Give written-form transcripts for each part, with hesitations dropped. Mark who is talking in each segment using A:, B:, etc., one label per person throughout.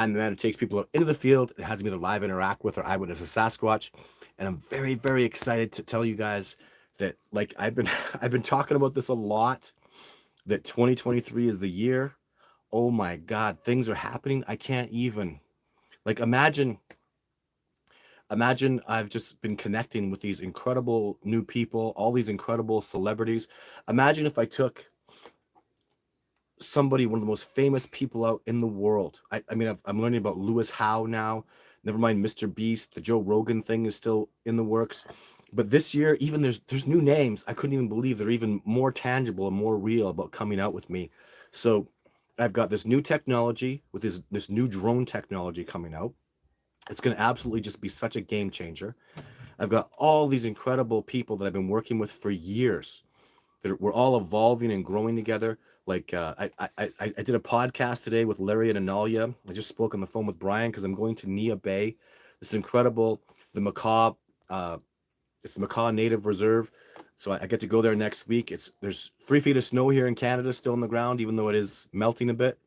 A: and then it takes people out into the field. It has them either live interact with or eyewitness a Sasquatch. And I'm very, very excited to tell you guys that, like, I've been I've been talking about this a lot, that 2023 is the year. Oh my God, things are happening. I can't even, like, imagine I've just been connecting with these incredible new people, all these incredible celebrities. Imagine if I took somebody, one of the most famous people out in the world. I mean, I'm learning about Lewis Howe now. Never mind Mr. Beast. The Joe Rogan thing is still in the works. But this year, even there's new names. I couldn't even believe they're even more tangible and more real about coming out with me. So I've got this new technology with this new drone technology coming out. It's going to absolutely just be such a game changer. I've got all these incredible people that I've been working with for years that we're all evolving and growing together. Like I did a podcast today with Larry and Analia. I just spoke on the phone with Brian because I'm going to Nia Bay. This incredible, the macaw, uh, it's the Macaw Native Reserve. So I get to go there next week. There's 3 feet of snow here in Canada still on the ground, even though it is melting a bit.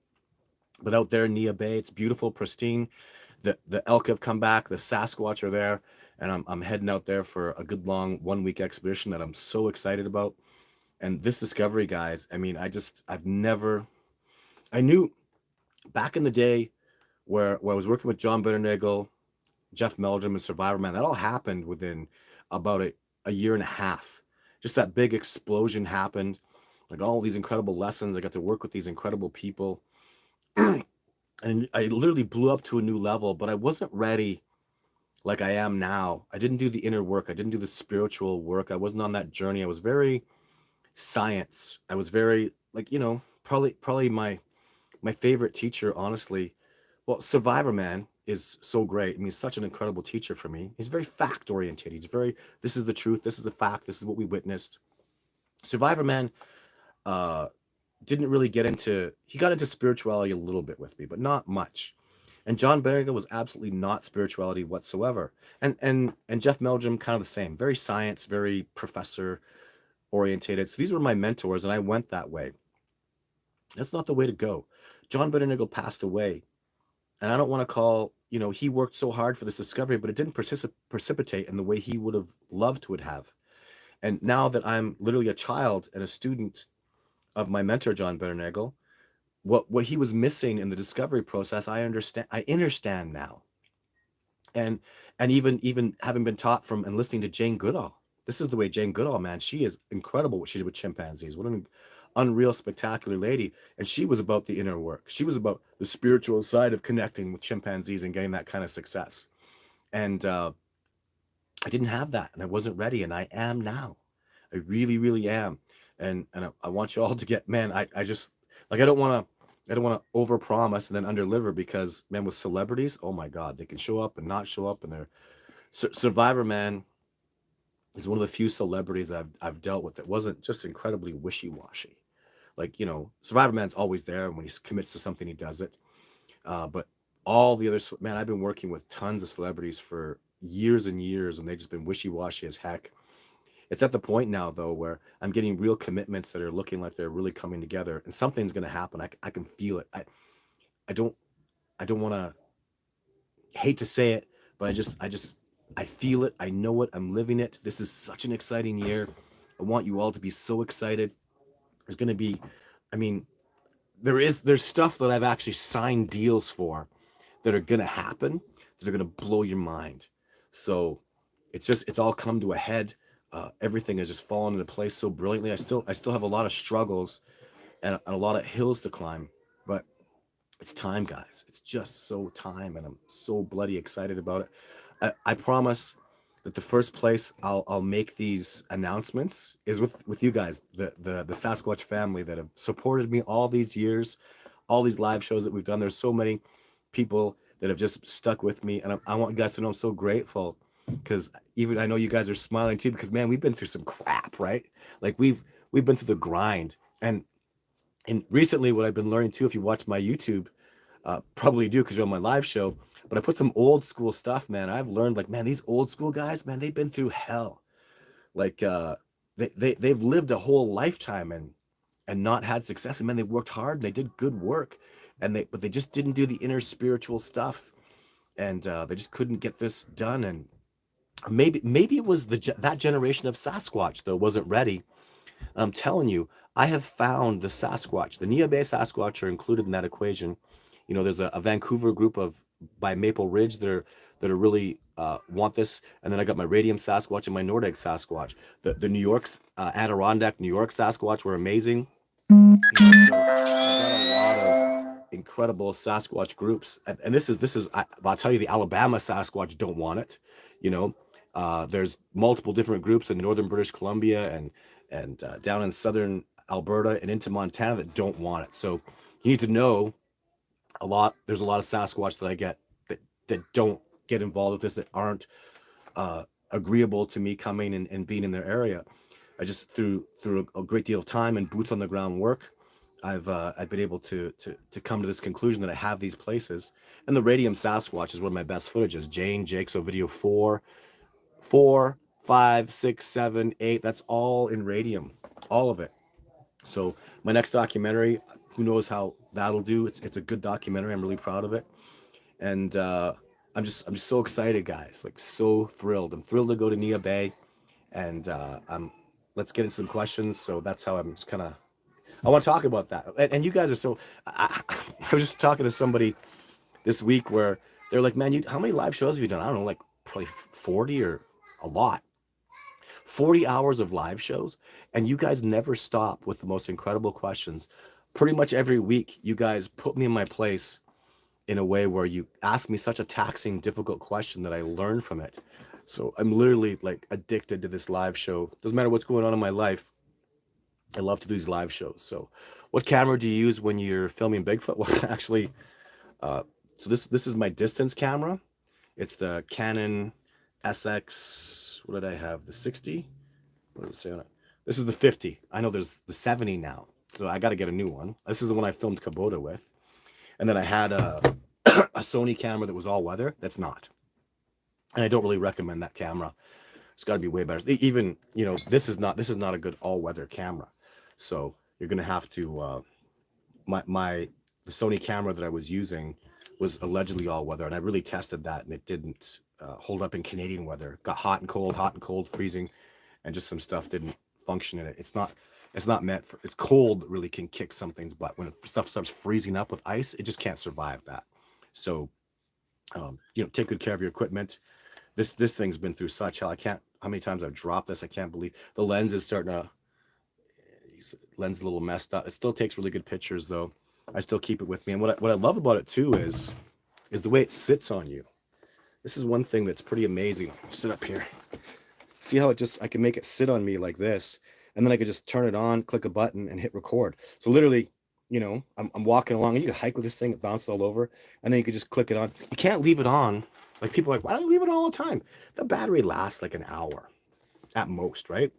A: But out there in Nia Bay, it's beautiful, pristine. The elk have come back. The Sasquatch are there, and I'm heading out there for a good long 1 week expedition that I'm so excited about. And this discovery, guys, I mean, I've never, I knew back in the day where I was working with John Bitternagel, Jeff Meldrum, and Survivor Man, that all happened within about a year and a half. Just that big explosion happened, like all these incredible lessons. I got to work with these incredible people. And I literally blew up to a new level, but I wasn't ready like I am now. I didn't do the inner work. I didn't do the spiritual work. I wasn't on that journey. I was very science. I was very, like, probably my favorite teacher, honestly. Well, Survivor Man is so great. I mean, he's such an incredible teacher for me. He's very fact oriented. He's very, this is the truth. This is the fact. This is what we witnessed. Survivor Man uh, didn't really get into, he got into spirituality a little bit with me, but not much. And John Bennigan was absolutely not spirituality whatsoever. And Jeff Meldrum, kind of the same. Very science, very professor orientated. So these were my mentors, and I went that way. That's not the way to go. John Bennigan passed away, and I don't want to call, he worked so hard for this discovery, but it didn't precipitate in the way he would have loved to have. And now that I'm literally a child and a student of my mentor, John Bernagel, what he was missing in the discovery process, I understand now. And even having been taught from and listening to Jane Goodall. This is the way Jane Goodall, man, she is incredible what she did with chimpanzees. What an unreal, spectacular lady. And she was about the inner work. She was about the spiritual side of connecting with chimpanzees and getting that kind of success. And I didn't have that, and I wasn't ready, and I am now. I really, really am. And I want you all to get, man. I just, like, I don't want to overpromise and then underdeliver, because, man, with celebrities, oh my God, they can show up and not show up, and they're Survivor Man is one of the few celebrities I've dealt with that wasn't just incredibly wishy washy. Like, Survivor Man's always there, and when he commits to something, he does it. But all the other, man, I've been working with tons of celebrities for years and years, and they've just been wishy washy as heck. It's at the point now, though, where I'm getting real commitments that are looking like they're really coming together, and something's going to happen. I can feel it. I don't I don't want to, hate to say it, but I feel it. I know it. I'm living it. This is such an exciting year. I want you all to be so excited. There's going to be, I mean, there's stuff that I've actually signed deals for that are going to happen, that are going to blow your mind. So it's all come to a head. Everything has just fallen into place so brilliantly. I still have a lot of struggles and a lot of hills to climb, but it's time, guys. It's just so time, and I'm so bloody excited about it. I promise that the first place I'll make these announcements is with you guys, the Sasquatch family that have supported me all these years, all these live shows that we've done. There's so many people that have just stuck with me, and I want you guys to know I'm so grateful, because even I know you guys are smiling too, because, man, we've been through some crap, right? Like, we've been through the grind, and recently, what I've been learning too, if you watch my YouTube, probably do because you're on my live show, but I put some old school stuff, man. I've learned, like, man, these old school guys, man, they've been through hell. Like, they've lived a whole lifetime and not had success. And, man, they worked hard and they did good work. but they just didn't do the inner spiritual stuff, and they just couldn't get this done. And maybe it was that generation of Sasquatch though wasn't ready. I'm telling you, I have found the Sasquatch, the Nia Bay Sasquatch are included in that equation. There's a Vancouver group of by Maple Ridge that are really want this, and then I got my Radium Sasquatch and my Nordic Sasquatch. The New York's Adirondack New York Sasquatch were amazing. So I got a lot of incredible Sasquatch groups, and I'll tell you, the Alabama Sasquatch don't want it. You know, there's multiple different groups in northern British Columbia and down in southern Alberta and into Montana that don't want it. So you need to know there's a lot of Sasquatch that I get that don't get involved with this, that aren't agreeable to me coming and being in their area. I just through a great deal of time and boots on the ground work, I've been able to come to this conclusion that I have these places. And the Radium Sasquatch is one of my best footages. Jake, so video 4, 5, 6, 7, 8. That's all in Radium, all of it. So my next documentary, who knows how that'll do? It's a good documentary. I'm really proud of it, and I'm just so excited, guys. Like, so thrilled. I'm thrilled to go to Nia Bay, and let's get into some questions. So that's how I'm just kind of. I want to talk about that, and you guys are so. I was just talking to somebody this week where they're like, "Man, how many live shows have you done?" I don't know, like probably 40 or a lot. 40 hours of live shows, and you guys never stop with the most incredible questions. Pretty much every week, you guys put me in my place in a way where you ask me such a taxing, difficult question that I learn from it. So I'm literally like addicted to this live show. Doesn't matter what's going on in my life. I love to do these live shows. So what camera do you use when you're filming Bigfoot? Well, actually, so this is my distance camera. It's the Canon SX. What did I have? The 60? What does it say on it? This is the 50. I know there's the 70 now, so I got to get a new one. This is the one I filmed Kubota with. And then I had a Sony camera that was all weather. That's not. And I don't really recommend that camera. It's got to be way better. Even, this is not a good all weather camera. So you're going to have to, the Sony camera that I was using was allegedly all weather. And I really tested that, and it didn't hold up in Canadian weather. Got hot and cold, freezing, and just some stuff didn't function in it. It's not meant for. It's cold really can kick something's butt. When stuff starts freezing up with ice, it just can't survive that. So, take good care of your equipment. This thing's been through such hell. I can't. How many times I've dropped this? I can't believe the lens is starting to. Lens a little messed up. It still takes really good pictures though. I still keep it with me. And what I love about it too is the way it sits on you. This is one thing that's pretty amazing. I'll sit up here. See how I can make it sit on me like this, and then I could just turn it on, click a button, and hit record. So literally, I'm walking along, and you can hike with this thing, it bounces all over, and then you could just click it on. You can't leave it on. Like, people are like, why don't you leave it on all the time? The battery lasts like an hour at most, right?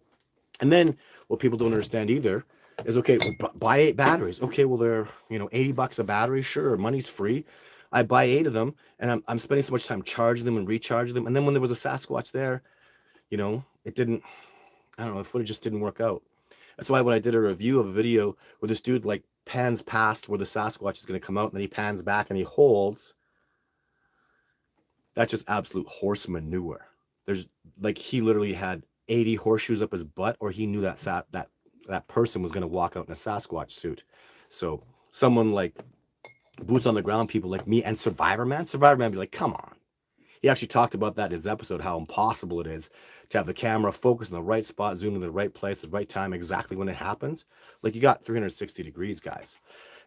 A: And then what people don't understand either is, okay, well, buy 8 batteries. Okay, well, they're, $80 a battery. Sure, money's free. I buy 8 of them, and I'm spending so much time charging them and recharging them. And then when there was a Sasquatch there, it didn't, I don't know, the footage just didn't work out. That's why when I did a review of a video where this dude like pans past where the Sasquatch is going to come out, and then he pans back and he holds, that's just absolute horse manure. There's like, he literally had 80 horseshoes up his butt, or he knew that person was going to walk out in a Sasquatch suit. So someone like boots on the ground, people like me and Survivor Man be like, come on. He actually talked about that in his episode, how impossible it is to have the camera focus in the right spot, zoom in the right place, the right time, exactly when it happens. Like, you got 360 degrees, guys.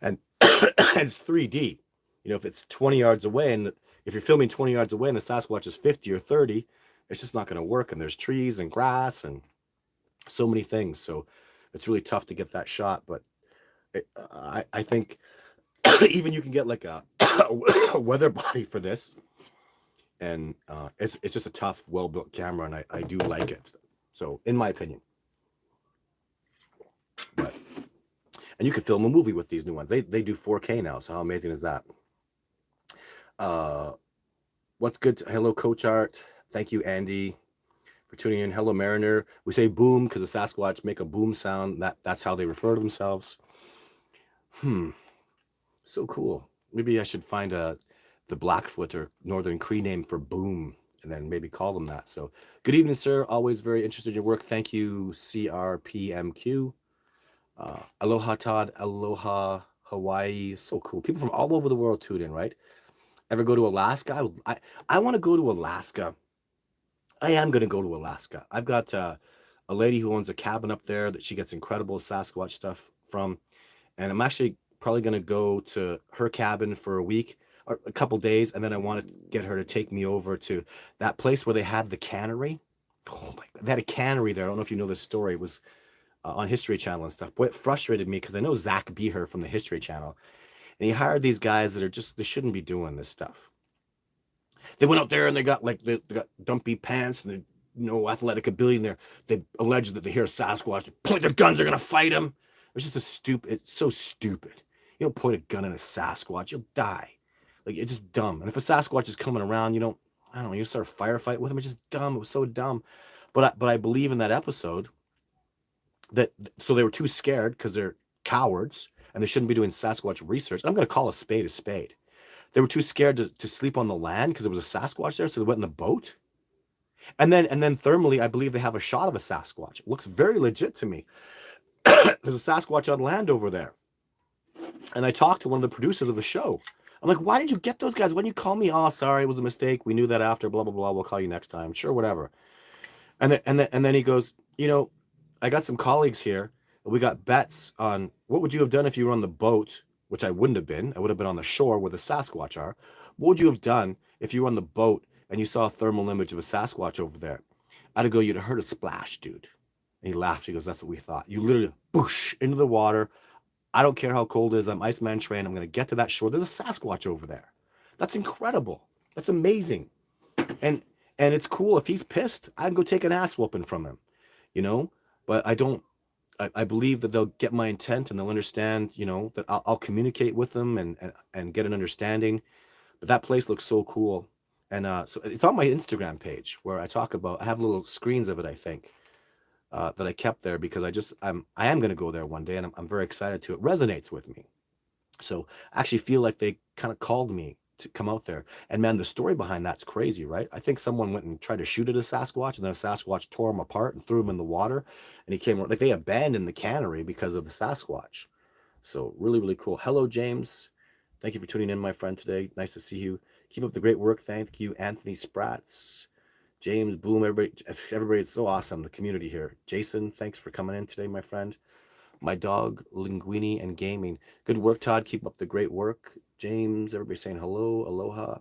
A: And it's 3D. If it's 20 yards away, and if you're filming 20 yards away and the Sasquatch is 50 or 30, it's just not going to work. And there's trees and grass and so many things. So it's really tough to get that shot. But I think even you can get like a weather body for this. And it's just a tough, well-built camera, and I do like it. So, in my opinion. And you can film a movie with these new ones. They do 4K now, so how amazing is that? What's good? Hello, Coach Art. Thank you, Andy, for tuning in. Hello, Mariner. We say boom because the Sasquatch make a boom sound. That's how they refer to themselves. So cool. Maybe I should find the Blackfoot or Northern Cree name for boom, and then maybe call them that. So, good evening, sir. Always very interested in your work. Thank you, CRPMQ. Aloha, Todd. Aloha, Hawaii. So cool. People from all over the world tune in, right? Ever go to Alaska? I want to go to Alaska. I am going to go to Alaska. I've got a lady who owns a cabin up there that she gets incredible Sasquatch stuff from. And I'm actually probably going to go to her cabin for a week or a couple days. And then I want to get her to take me over to that place where they had the cannery. Oh my God. They had a cannery there. I don't know if you know this story. It was on History Channel and stuff. Boy, it frustrated me because I know Zach Beher from the History Channel. And he hired these guys that are just, they shouldn't be doing this stuff. They went out there and they got they got dumpy pants and no athletic ability. And they allege that they hear a Sasquatch, they point their guns, they're gonna fight him. It's just it's so stupid. You don't point a gun at a Sasquatch, you'll die. Like, it's just dumb. And if a Sasquatch is coming around, I don't know, you start a firefight with him. It's just dumb. It was so dumb. But I believe in that episode that so they were too scared because they're cowards and they shouldn't be doing Sasquatch research. I'm gonna call a spade a spade. They were too scared to sleep on the land because there was a Sasquatch there, so they went in the boat. And then thermally, I believe they have a shot of a Sasquatch. It looks very legit to me. There's a Sasquatch on land over there. And I talked to one of the producers of the show. I'm like, why did you get those guys? Why didn't you call me? Oh, sorry, it was a mistake. We knew that after, blah, blah, blah. We'll call you next time. Sure, whatever. And then he goes, I got some colleagues here. And we got bets on what would you have done if you were on the boat, which I wouldn't have been. I would have been on the shore where the Sasquatch are. What would you have done if you were on the boat and you saw a thermal image of a Sasquatch over there? I'd go, you'd have heard a splash, dude. And he laughed. He goes, that's what we thought. You literally boosh into the water. I don't care how cold it is. I'm Iceman trained. I'm going to get to that shore. There's a Sasquatch over there. That's incredible. That's amazing. And it's cool. If he's pissed, I can go take an ass whooping from him, But I believe that they'll get my intent and they'll understand, that I'll communicate with them and get an understanding. But that place looks so cool. And so it's on my Instagram page where I have little screens of it, I think, that I kept there because I am going to go there one day and I'm very excited to. It resonates with me. So I actually feel like they kind of called me to come out there. And man, the story behind that's crazy, right? I think someone went and tried to shoot at a Sasquatch and then a Sasquatch tore him apart and threw him in the water. And he came, like, they abandoned the cannery because of the Sasquatch. So really, really cool. Hello, James. Thank you for tuning in, my friend, today. Nice to see you. Keep up the great work. Thank you, Anthony Spratz. James, boom, everybody, it's so awesome, the community here. Jason, thanks for coming in today, my friend. My dog, Linguini and Gaming. Good work, Todd. Keep up the great work. James, everybody saying hello, aloha.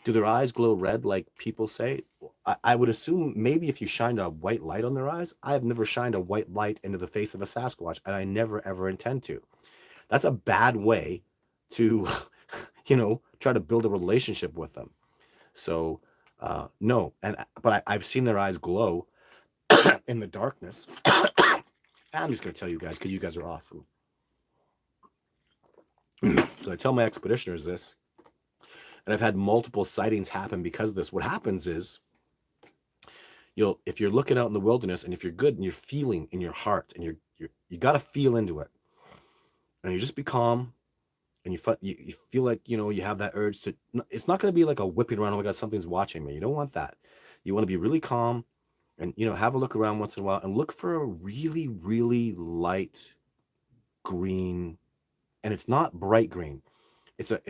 A: Do their eyes glow red like people say? I would assume maybe if you shined a white light on their eyes. I have never shined a white light into the face of a Sasquatch, and I never, ever intend to. That's a bad way to, try to build a relationship with them. So, no. But I've seen their eyes glow in the darkness. I'm just going to tell you guys because you guys are awesome. So I tell my expeditioners this, and I've had multiple sightings happen because of this. What happens is, if you're looking out in the wilderness, and if you're good and you're feeling in your heart, and you got to feel into it, and you just be calm, and you feel like you have that urge to. It's not going to be like a whipping around. Oh my God, something's watching me. You don't want that. You want to be really calm, and have a look around once in a while, and look for a really, really light green. And it's not bright green. It's a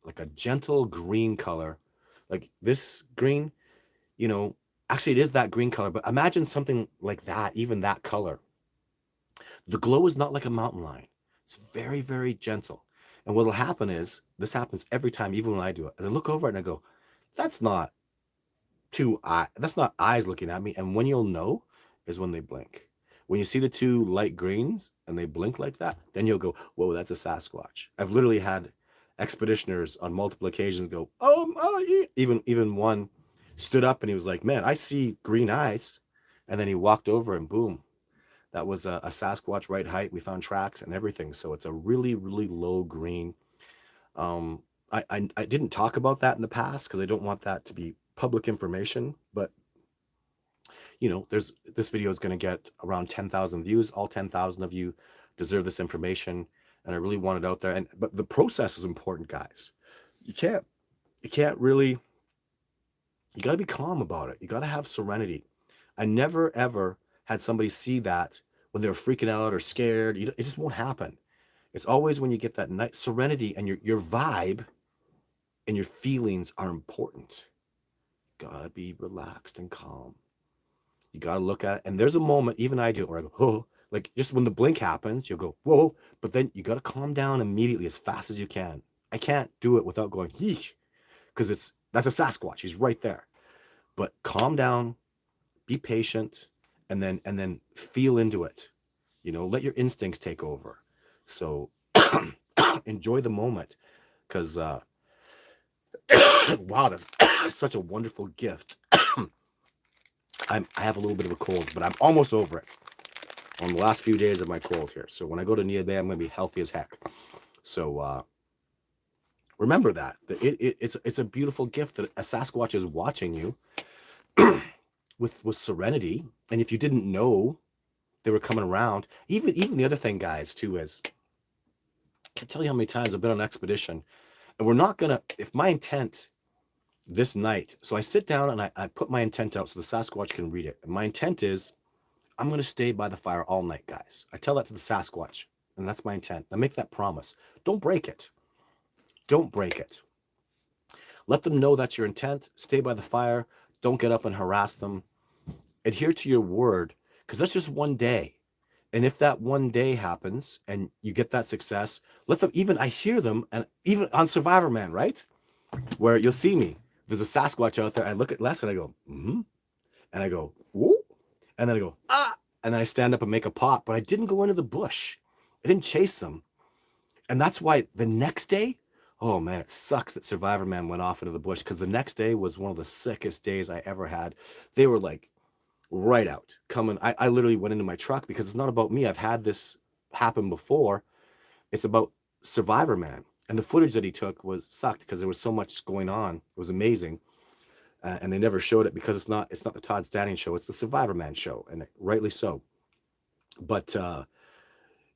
A: like a gentle green color, like this green. Actually, it is that green color. But imagine something like that, even that color. The glow is not like a mountain lion. It's very, very gentle. And what'll happen is this happens every time, even when I do it. As I look over it and I go, that's not that's not eyes looking at me. And when you'll know is when they blink. When you see the two light greens and they blink like that, then you'll go, whoa, that's a Sasquatch. I've literally had expeditioners on multiple occasions go, yeah. Even one stood up and he was like, man, I see green eyes. And then he walked over and boom, that was a Sasquatch right height. We found tracks and everything. So it's a really, really low green. I didn't talk about that in the past because I don't want that to be public information, but this video is going to get around 10,000 views. All 10,000 of you deserve this information. and I really want it out there. But the process is important, guys. You can't really, you got to be calm about it. You got to have serenity. I never ever had somebody see that when they were freaking out or scared. It just won't happen. It's always when you get that nice serenity, and your vibe and your feelings are important. Gotta be relaxed and calm. You gotta look at it. And there's a moment, even I do it, where I go, oh, like just when the blink happens, you'll go, whoa, but then you gotta calm down immediately as fast as you can. I can't do it without going, yeesh, because that's a Sasquatch. He's right there. But calm down, be patient, and then feel into it. Let your instincts take over. So enjoy the moment, because wow, that's such a wonderful gift. I have a little bit of a cold, but I'm almost over it. On the last few days of my cold here. So when I go to Nia Bay, I'm going to be healthy as heck. So remember that. It's a beautiful gift that a Sasquatch is watching you with serenity. And if you didn't know they were coming around, even the other thing, guys, too, is I can't tell you how many times I've been on an expedition, and we're not going to, if my intent this night, so I sit down and I put my intent out so the Sasquatch can read it. And my intent is, I'm going to stay by the fire all night, guys. I tell that to the Sasquatch, and that's my intent. I make that promise. Don't break it. Don't break it. Let them know that's your intent. Stay by the fire. Don't get up and harass them. Adhere to your word, because that's just one day. And if that one day happens and you get that success, let them, even I hear them, and even on Survivor Man, right? Where you'll see me. There's a Sasquatch out there. I look at Les and I go, mm-hmm. And I go, whoa. And then I go, ah. And then I stand up and make a pop, but I didn't go into the bush. I didn't chase them. And that's why the next day, oh man, it sucks that Survivor Man went off into the bush, because the next day was one of the sickest days I ever had. They were like right out coming. I literally went into my truck, because it's not about me. I've had this happen before. It's about Survivor Man. And the footage that he took sucked because there was so much going on. It was amazing. And they never showed it because it's not the Todd Standing show. It's the Survivor Man show, and rightly so. But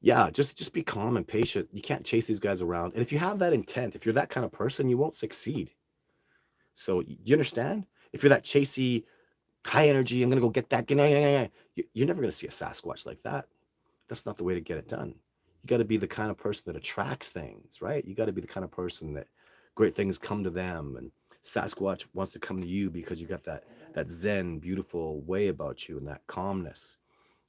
A: yeah, just be calm and patient. You can't chase these guys around. And if you have that intent, if you're that kind of person, you won't succeed. So you understand? If you're that chasey, high energy, I'm going to go get that. You're never going to see a Sasquatch like that. That's not the way to get it done. You got to be the kind of person that attracts things, right? You got to be the kind of person that great things come to them, and Sasquatch wants to come to you because you got that zen, beautiful way about you and that calmness.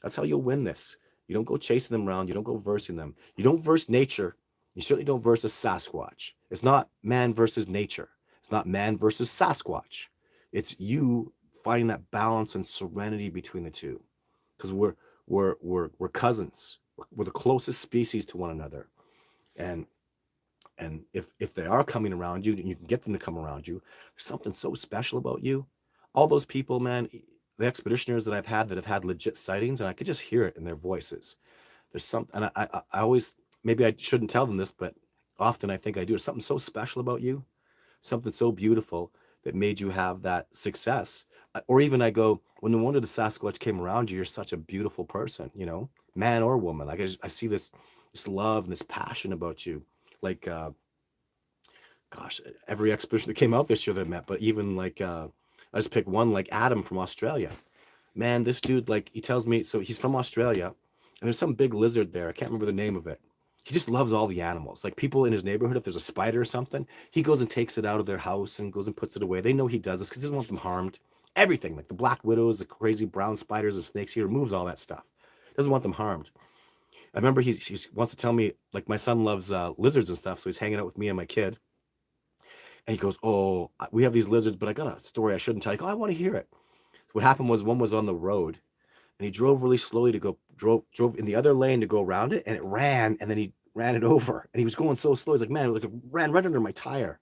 A: That's how you'll win this. You don't go chasing them around. You don't go versing them. You don't verse nature. You certainly don't verse a Sasquatch. It's not man versus nature. It's not man versus Sasquatch. It's you finding that balance and serenity between the two, because we're cousins. We're the closest species to one another, and if they are coming around you, and you can get them to come around you, there's something so special about you. All those people, man, the expeditioners that I've had that have had legit sightings, and I could just hear it in their voices. There's something, and I always, maybe I shouldn't tell them this, but often I think I do. There's something so special about you, something so beautiful that made you have that success. Or even I go, when no wonder the Sasquatch came around you, you're such a beautiful person, man or woman. Like I see this love and this passion about you. Like, gosh, every expedition that came out this year that I met, but even like, I just pick one, like Adam from Australia. Man, this dude, like, he tells me, so he's from Australia, and there's some big lizard there. I can't remember the name of it. He just loves all the animals. Like, people in his neighborhood, if there's a spider or something, he goes and takes it out of their house and goes and puts it away. They know he does this because he doesn't want them harmed. Everything, like the black widows, the crazy brown spiders, the snakes, he removes all that stuff. Doesn't want them harmed. I remember he wants to tell me, like, my son loves lizards and stuff, so he's hanging out with me and my kid. And he goes, oh, we have these lizards, but I got a story I shouldn't tell you. Oh, I want to hear it. What happened was, one was on the road, and he drove really slowly drove in the other lane to go around it, and it ran, and then he ran it over, and he was going so slow. He's like, man, it ran right under my tire.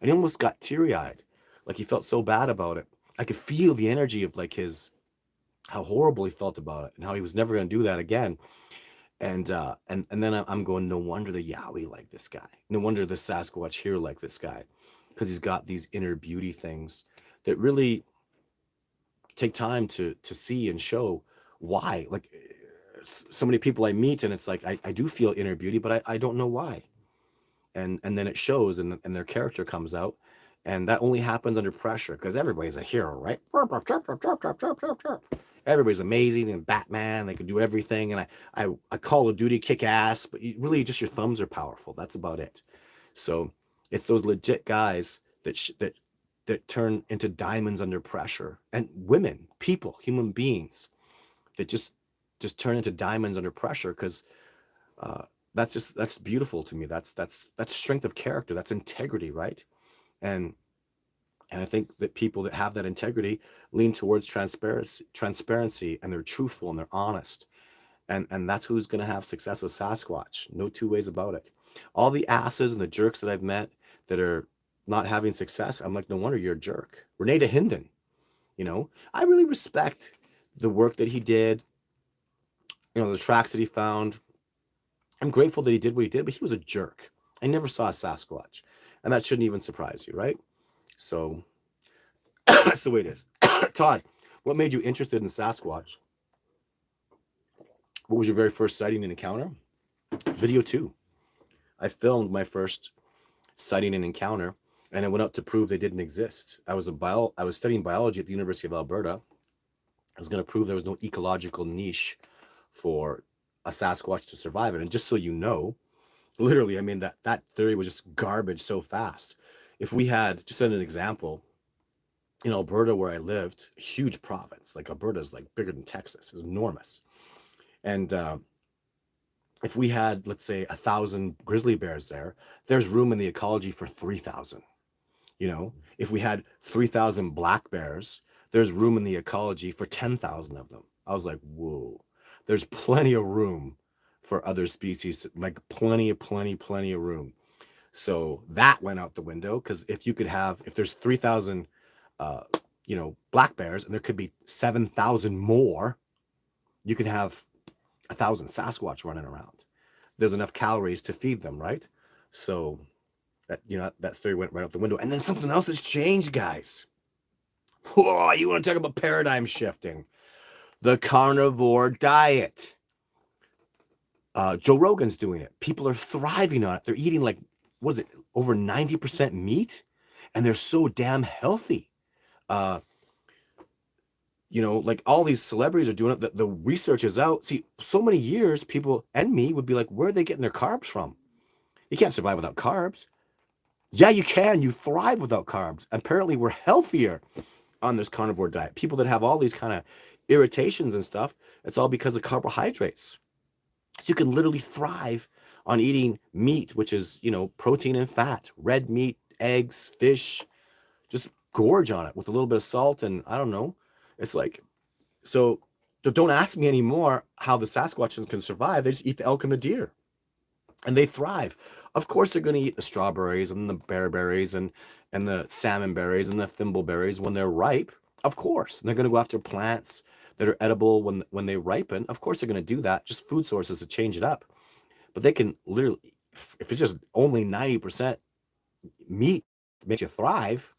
A: And he almost got teary-eyed. Like, he felt so bad about it. I could feel the energy of, like, how horrible he felt about it, and how he was never going to do that again. And then I'm going, no wonder the Yowie like this guy. No wonder the Sasquatch here like this guy, because he's got these inner beauty things that really take time to see and show why. Like, so many people I meet, and it's like I do feel inner beauty, but I don't know why. And then it shows, and their character comes out, and that only happens under pressure because everybody's a hero, right? Everybody's amazing and Batman. They can do everything, and I Call of Duty kick ass, but really just your thumbs are powerful. That's about it. So it's those legit guys that turn into diamonds under pressure, and women, people, human beings that just turn into diamonds under pressure because uh, that's beautiful to me. That's strength of character. That's integrity, right? And and I think that people that have that integrity lean towards transparency, and they're truthful and they're honest. And that's who's going to have success with Sasquatch. No two ways about it. All the asses and the jerks that I've met that are not having success, I'm like, no wonder you're a jerk. Renee Hinden, I really respect the work that he did, the tracks that he found. I'm grateful that he did what he did, but he was a jerk. I never saw a Sasquatch, and that shouldn't even surprise you, right? So that's the way it is. Todd, what made you interested in Sasquatch? What was your very first sighting and encounter? Video 2. I filmed my first sighting and encounter, and I went out to prove they didn't exist. I was studying biology at the University of Alberta. I was going to prove there was no ecological niche for a Sasquatch to survive it. And just so you know, literally, I mean, that theory was just garbage so fast. If we had, just as an example, in Alberta where I lived, a huge province, like Alberta is like bigger than Texas, it's enormous. And if we had, let's say, 1,000 grizzly bears there's room in the ecology for 3,000. If we had 3,000 black bears, there's room in the ecology for 10,000 of them. I was like, whoa, there's plenty of room for other species, like plenty of room. So that went out the window, because if there's 3,000, black bears, and there could be 7,000 more, you can have 1,000 Sasquatch running around. There's enough calories to feed them, right? So that theory went right out the window. And then something else has changed, guys. Whoa, you want to talk about paradigm shifting? The carnivore diet. Joe Rogan's doing it. People are thriving on it. They're eating over 90% meat, and they're so damn healthy. Like all these celebrities are doing it. The research is out. See, so many years, people and me would be like, where are they getting their carbs from? You can't survive without carbs. Yeah, you can. You thrive without carbs. Apparently, we're healthier on this carnivore diet. People that have all these kind of irritations and stuff, it's all because of carbohydrates. So you can literally thrive on eating meat, which is, protein and fat, red meat, eggs, fish. Just gorge on it with a little bit of salt, and I don't know. It's like, so don't ask me anymore how the Sasquatches can survive. They just eat the elk and the deer, and they thrive. Of course, they're going to eat the strawberries and the bearberries and the salmon berries and the thimbleberries when they're ripe. Of course, and they're going to go after plants that are edible when they ripen. Of course, they're going to do that. Just food sources to change it up. But they can literally, if it's just only 90% meat makes you thrive,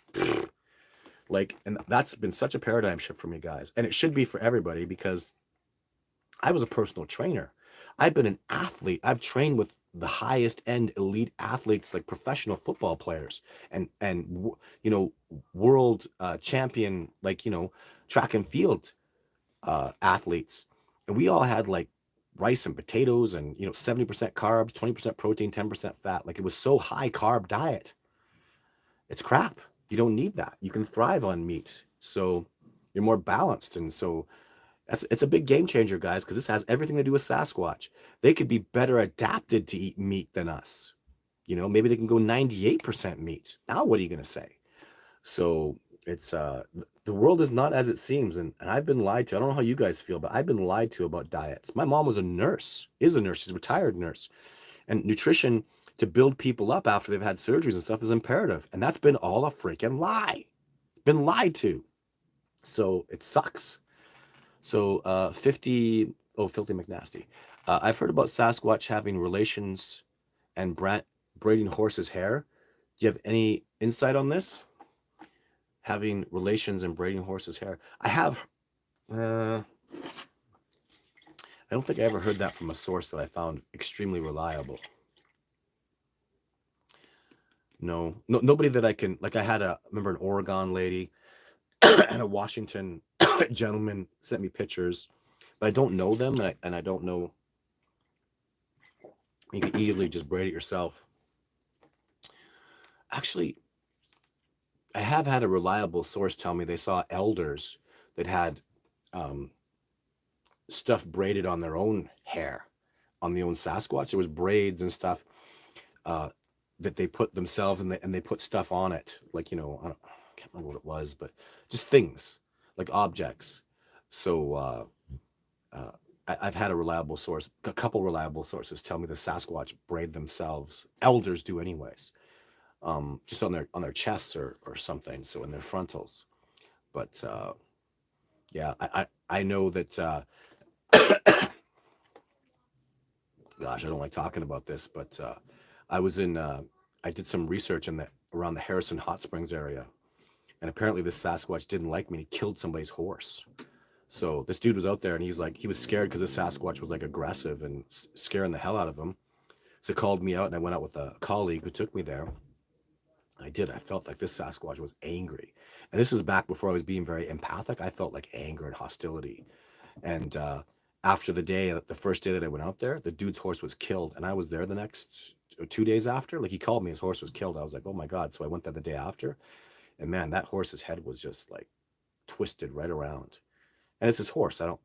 A: and that's been such a paradigm shift for me, guys. And it should be for everybody, because I was a personal trainer. I've been an athlete. I've trained with the highest end elite athletes, like professional football players and world champion, track and field athletes. And we all had rice and potatoes and 70% carbs, 20% protein, 10% fat. It was so high carb diet. It's crap. You don't need that. You can thrive on meat. So you're more balanced. And so it's a big game changer, guys, because this has everything to do with Sasquatch. They could be better adapted to eat meat than us. Maybe they can go 98% meat. Now, what are you going to say? So it's the world is not as it seems. And I've been lied to. I don't know how you guys feel, but I've been lied to about diets. My mom was a nurse, is a nurse. She's a retired nurse. And nutrition to build people up after they've had surgeries and stuff is imperative. And that's been all a freaking lie. Been lied to. So it sucks. So Filthy McNasty. I've heard about Sasquatch having relations and braiding horses' hair. Do you have any insight on this? Having relations and braiding horses' hair. I have I don't think I ever heard that from a source that I found extremely reliable. No, nobody that I can, like, I had remember an Oregon lady and a Washington gentleman sent me pictures, but I don't know them, and I don't know. You can easily just braid it yourself. Actually, I have had a reliable source tell me they saw elders that had um, stuff braided on their own hair, on the own Sasquatch. There was braids and stuff uh, that they put themselves, and they put stuff on it, like, I can't remember what it was, but just things like objects. So uh, I've had a couple reliable sources tell me the Sasquatch braid themselves. Elders do anyways, just on their chests or something. So in their frontals. But yeah, I know that. Gosh, I don't like talking about this, but I was in. I did some research around the Harrison Hot Springs area, and apparently this Sasquatch didn't like me, and he killed somebody's horse. So this dude was out there, and he was scared because this Sasquatch was like aggressive and scaring the hell out of him. So he called me out, and I went out with a colleague who took me there. I did. I felt like this Sasquatch was angry, and this was back before I was being very empathic. I felt like anger and hostility, and after the first day that I went out there, the dude's horse was killed, and I was there the next 2 days after. Like, he called me, his horse was killed. I was like, oh my god! So I went there the day after, and man, that horse's head was just like twisted right around. And it's his horse. I don't.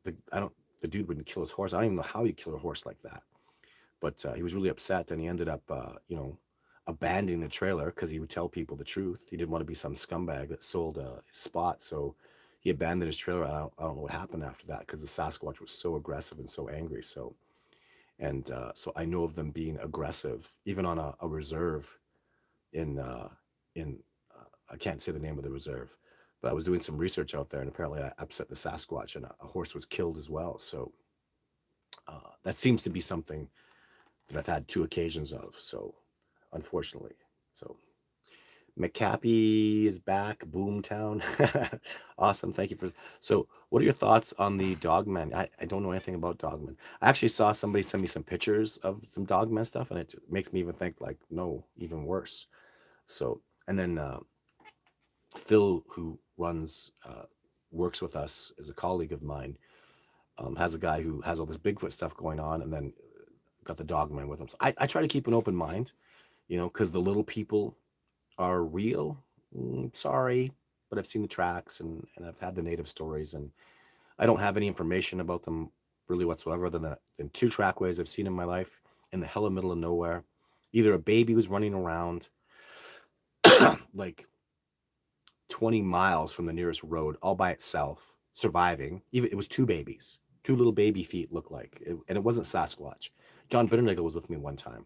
A: The dude wouldn't kill his horse. I don't even know how you kill a horse like that. But he was really upset, and he ended up, abandoning the trailer because he would tell people the truth. He didn't want to be some scumbag that sold his spot, so he abandoned his trailer. I don't know what happened after that because the Sasquatch was so aggressive and so angry. So I know of them being aggressive, even on a reserve in in I can't say the name of the reserve, but I was doing some research out there, and apparently I upset the Sasquatch, and a horse was killed as well. So that seems to be something that I've had two occasions of. So unfortunately, so McCappy is back. Boomtown. Awesome. Thank you for. So, what are your thoughts on the Dogman? I don't know anything about Dogman. I actually saw somebody send me some pictures of some Dogman stuff, and it makes me even think, like, no, even worse. So, and then Phil, who works with us, is a colleague of mine, has a guy who has all this Bigfoot stuff going on, and then got the Dogman with him. So I try to keep an open mind, because the little people are real. Sorry, but I've seen the tracks, and I've had the native stories, and I don't have any information about them really whatsoever other than in two trackways I've seen in my life in the hella middle of nowhere. Either a baby was running around like 20 miles from the nearest road all by itself, surviving. Even it was two babies, two little baby feet looked like, and it wasn't Sasquatch. John Bitternagel was with me one time.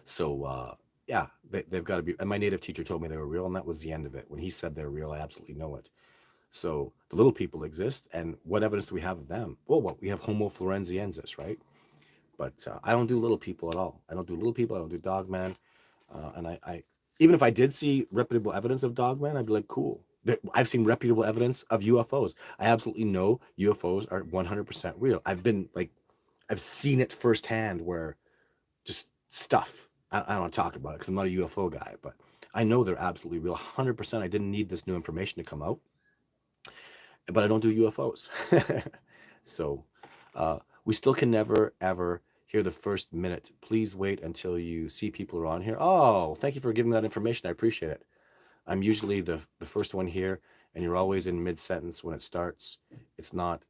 A: So yeah, they've got to be. And my native teacher told me they were real, and that was the end of it. When he said they're real, I absolutely know it. So the little people exist, and what evidence do we have of them? Well, what we have Homo florenziensis, right? But I don't do little people at all. I don't do little people. I don't do Dogman. And I even if I did see reputable evidence of Dogman, I'd be like, cool. I've seen reputable evidence of UFOs. I absolutely know UFOs are 100% real. I've seen it firsthand where just stuff. I don't want to talk about it because I'm not a UFO guy, but I know they're absolutely real. 100%. I didn't need this new information to come out, but I don't do UFOs. So we still can never, ever hear the first minute. Please wait until you see people are on here. Oh, thank you for giving that information. I appreciate it. I'm usually the first one here, and you're always in mid-sentence when it starts. It's not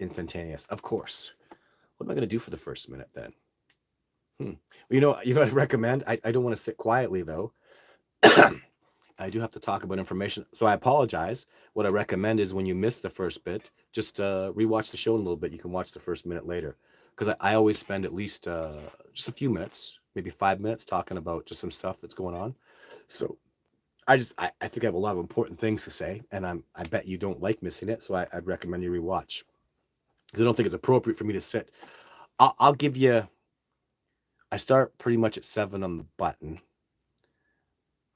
A: instantaneous. Of course. What am I going to do for the first minute then? Well, what I recommend? I don't want to sit quietly, though. I do have to talk about information, so I apologize. What I recommend is when you miss the first bit, just rewatch the show in a little bit. You can watch the first minute later, because I always spend at least just a few minutes, maybe 5 minutes, talking about just some stuff that's going on. So I think I have a lot of important things to say, and I bet you don't like missing it, so I'd recommend you rewatch, because I don't think it's appropriate for me to sit. I'll give you. I start pretty much at 7 on the button.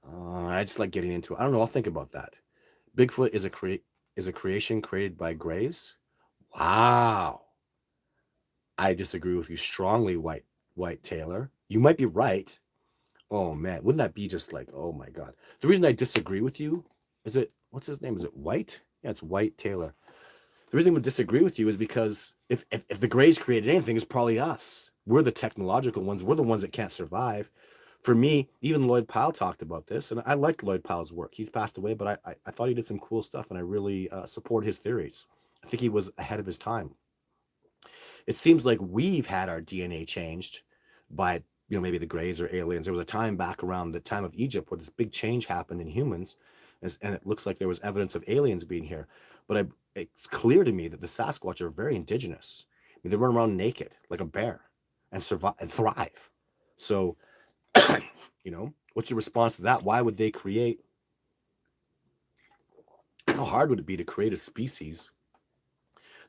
A: I just like getting into it. I don't know. I'll think about that. Bigfoot is a creation created by Grays. Wow. I disagree with you strongly, White Taylor. You might be right. Oh man, wouldn't that be just like, oh my God. The reason I disagree with you is it, what's his name? Is it White? Yeah, it's White Taylor. The reason I would disagree with you is because if the Greys created anything, it's probably us. We're the technological ones. We're the ones that can't survive. For me, even Lloyd Powell talked about this, and I liked Lloyd Powell's work. He's passed away, but I thought he did some cool stuff, and I really support his theories. I think he was ahead of his time. It seems like we've had our DNA changed by, maybe the Greys or aliens. There was a time back around the time of Egypt where this big change happened in humans, and it looks like there was evidence of aliens being here. But it's clear to me that the Sasquatch are very indigenous. I mean, they run around naked like a bear and survive and thrive. So, what's your response to that? Why would they create? How hard would it be to create a species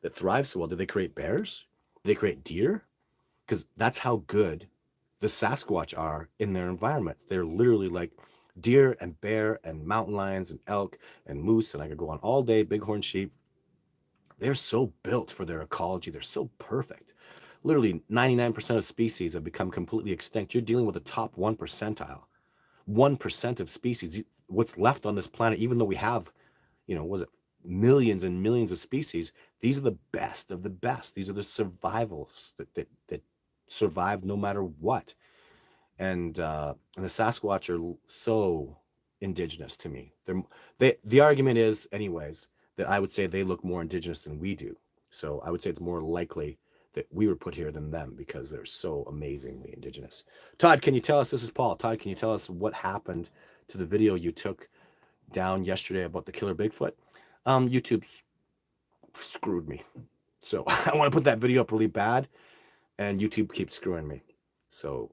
A: that thrives so well? Did they create bears? Did they create deer? Because that's how good the Sasquatch are in their environments. They're literally like deer and bear and mountain lions and elk and moose, and I could go on all day, bighorn sheep. They're so built for their ecology. They're so perfect. Literally 99% of species have become completely extinct. You're dealing with the top 1 percentile. 1% of species, what's left on this planet, even though we have, was it millions and millions of species, these are the best of the best. These are the survivals that survive no matter what. And the Sasquatch are so indigenous to me. The argument is, anyways, that I would say they look more indigenous than we do. So I would say it's more likely that we were put here than them because they're so amazingly indigenous. Todd, can you tell us? This is Paul. Todd, can you tell us what happened to the video you took down yesterday about the killer Bigfoot? YouTube screwed me. So I want to put that video up really bad, and YouTube keeps screwing me. So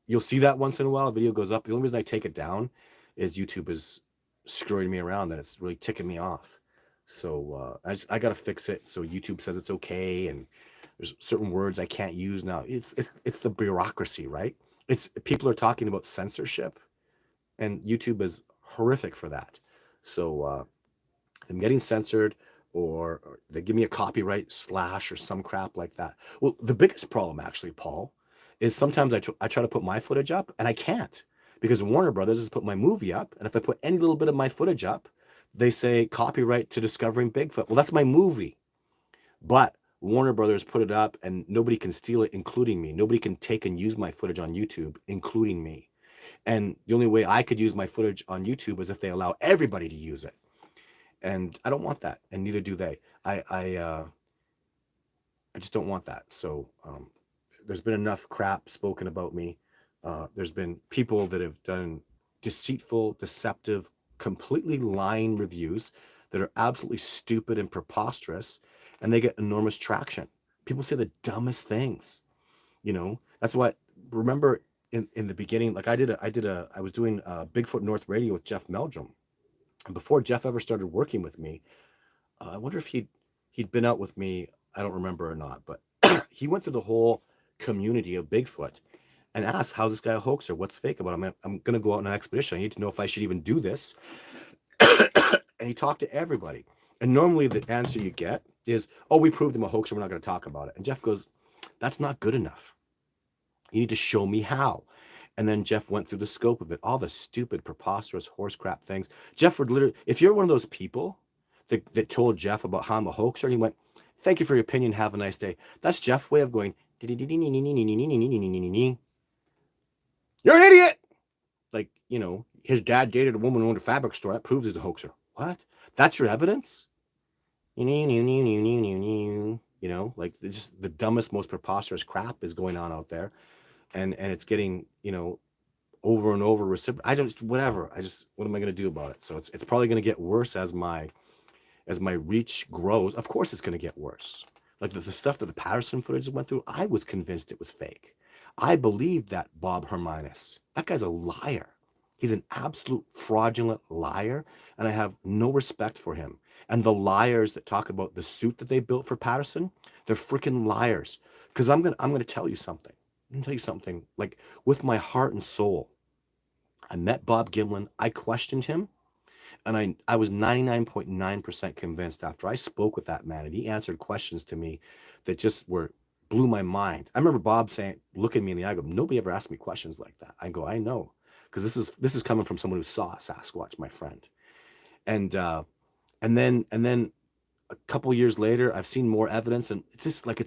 A: you'll see that once in a while. A video goes up. The only reason I take it down is YouTube is screwing me around, and it's really ticking me off. So I got to fix it. So YouTube says it's okay, and there's certain words I can't use now. It's the bureaucracy, right? It's people are talking about censorship, and YouTube is horrific for that. So I'm getting censored, or they give me a copyright slash or some crap like that. Well, the biggest problem, actually, Paul, is sometimes I try to put my footage up and I can't because Warner Brothers has put my movie up. And if I put any little bit of my footage up, they say copyright to Discovering Bigfoot. Well, that's my movie. But Warner Brothers put it up and nobody can steal it, including me. Nobody can take and use my footage on YouTube, including me. And the only way I could use my footage on YouTube is if they allow everybody to use it. And I don't want that, and neither do they. I just don't want that. So there's been enough crap spoken about me. There's been people that have done deceitful, deceptive, completely lying reviews that are absolutely stupid and preposterous, and they get enormous traction. People say the dumbest things. That's why. Remember in the beginning, like I was doing Bigfoot North Radio with Jeff Meldrum. And before Jeff ever started working with me, I wonder if he'd been out with me. I don't remember or not, but he went through the whole community of Bigfoot and asked, "How's this guy a hoaxer? What's fake about him? I'm going to go out on an expedition. I need to know if I should even do this." And he talked to everybody. And normally the answer you get is, "Oh, we proved him a hoaxer. We're not going to talk about it." And Jeff goes, "That's not good enough. You need to show me how." And then Jeff went through the scope of it, all the stupid, preposterous horse crap things. Jeff would literally, if you're one of those people that told Jeff about how I'm a hoaxer, and he went, "Thank you for your opinion. Have a nice day." That's Jeff's way of going, "You're an idiot." Like, his dad dated a woman who owned a fabric store. That proves he's a hoaxer. What? That's your evidence? Like just the dumbest, most preposterous crap is going on out there. And it's getting, over and over what am I going to do about it? So it's probably going to get worse as my reach grows. Of course it's going to get worse. Like the stuff that the Patterson footage went through, I was convinced it was fake. I believed that Bob Hermanus. That guy's a liar. He's an absolute fraudulent liar, and I have no respect for him. And the liars that talk about the suit that they built for Patterson, they're freaking liars. Because I'm gonna tell you something. I'm gonna tell you something. Like with my heart and soul, I met Bob Gimlin. I questioned him, And I was 99.9% convinced after I spoke with that man and he answered questions to me that just blew my mind. I remember Bob saying, look at me in the eye, I go, nobody ever asked me questions like that. I go, I know, because this is coming from someone who saw a Sasquatch, my friend. And then a couple years later, I've seen more evidence, and it's just like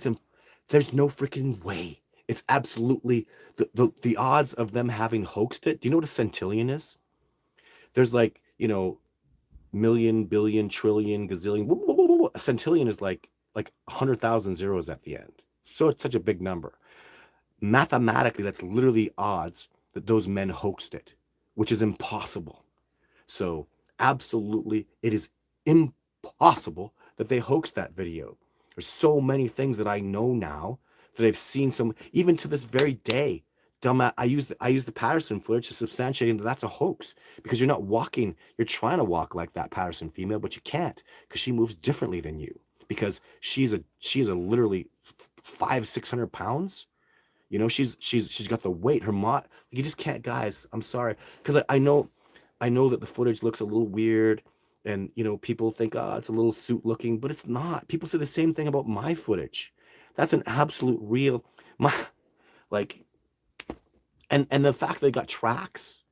A: there's no freaking way. It's absolutely the odds of them having hoaxed it. Do you know what a centillion is? There's like, million, billion, trillion, gazillion. A centillion is like 100,000 zeros at the end. So it's such a big number. Mathematically, that's literally odds that those men hoaxed it, which is impossible. So absolutely, it is impossible that they hoaxed that video. There's so many things that I know now that I've seen. Even to this very day, I use the Patterson footage to substantiate that that's a hoax, because you're not walking. You're trying to walk like that Patterson female, but you can't, because she moves differently than you, because she's a literally 500-600 pounds. She's got the weight. You just can't, guys. I'm sorry, because I know that the footage looks a little weird, and people think, oh, it's a little suit looking, but it's not. People say the same thing about my footage. That's an absolute real like, and the fact they got tracks.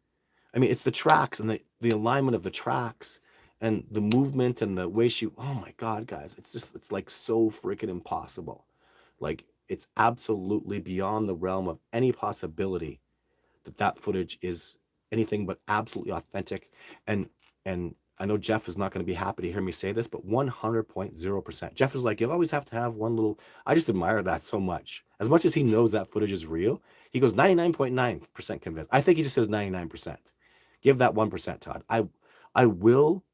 A: I mean, it's the tracks and the alignment of the tracks and the movement and the way oh my God, guys, it's like so freaking impossible. Like, it's absolutely beyond the realm of any possibility that footage is anything but absolutely authentic. And I know Jeff is not going to be happy to hear me say this, but 100.0%. Jeff is like, you'll always have to have one little. I just admire that so much. As much as he knows that footage is real, he goes 99.9% convinced. I think he just says 99%. Give that 1%, Todd. I will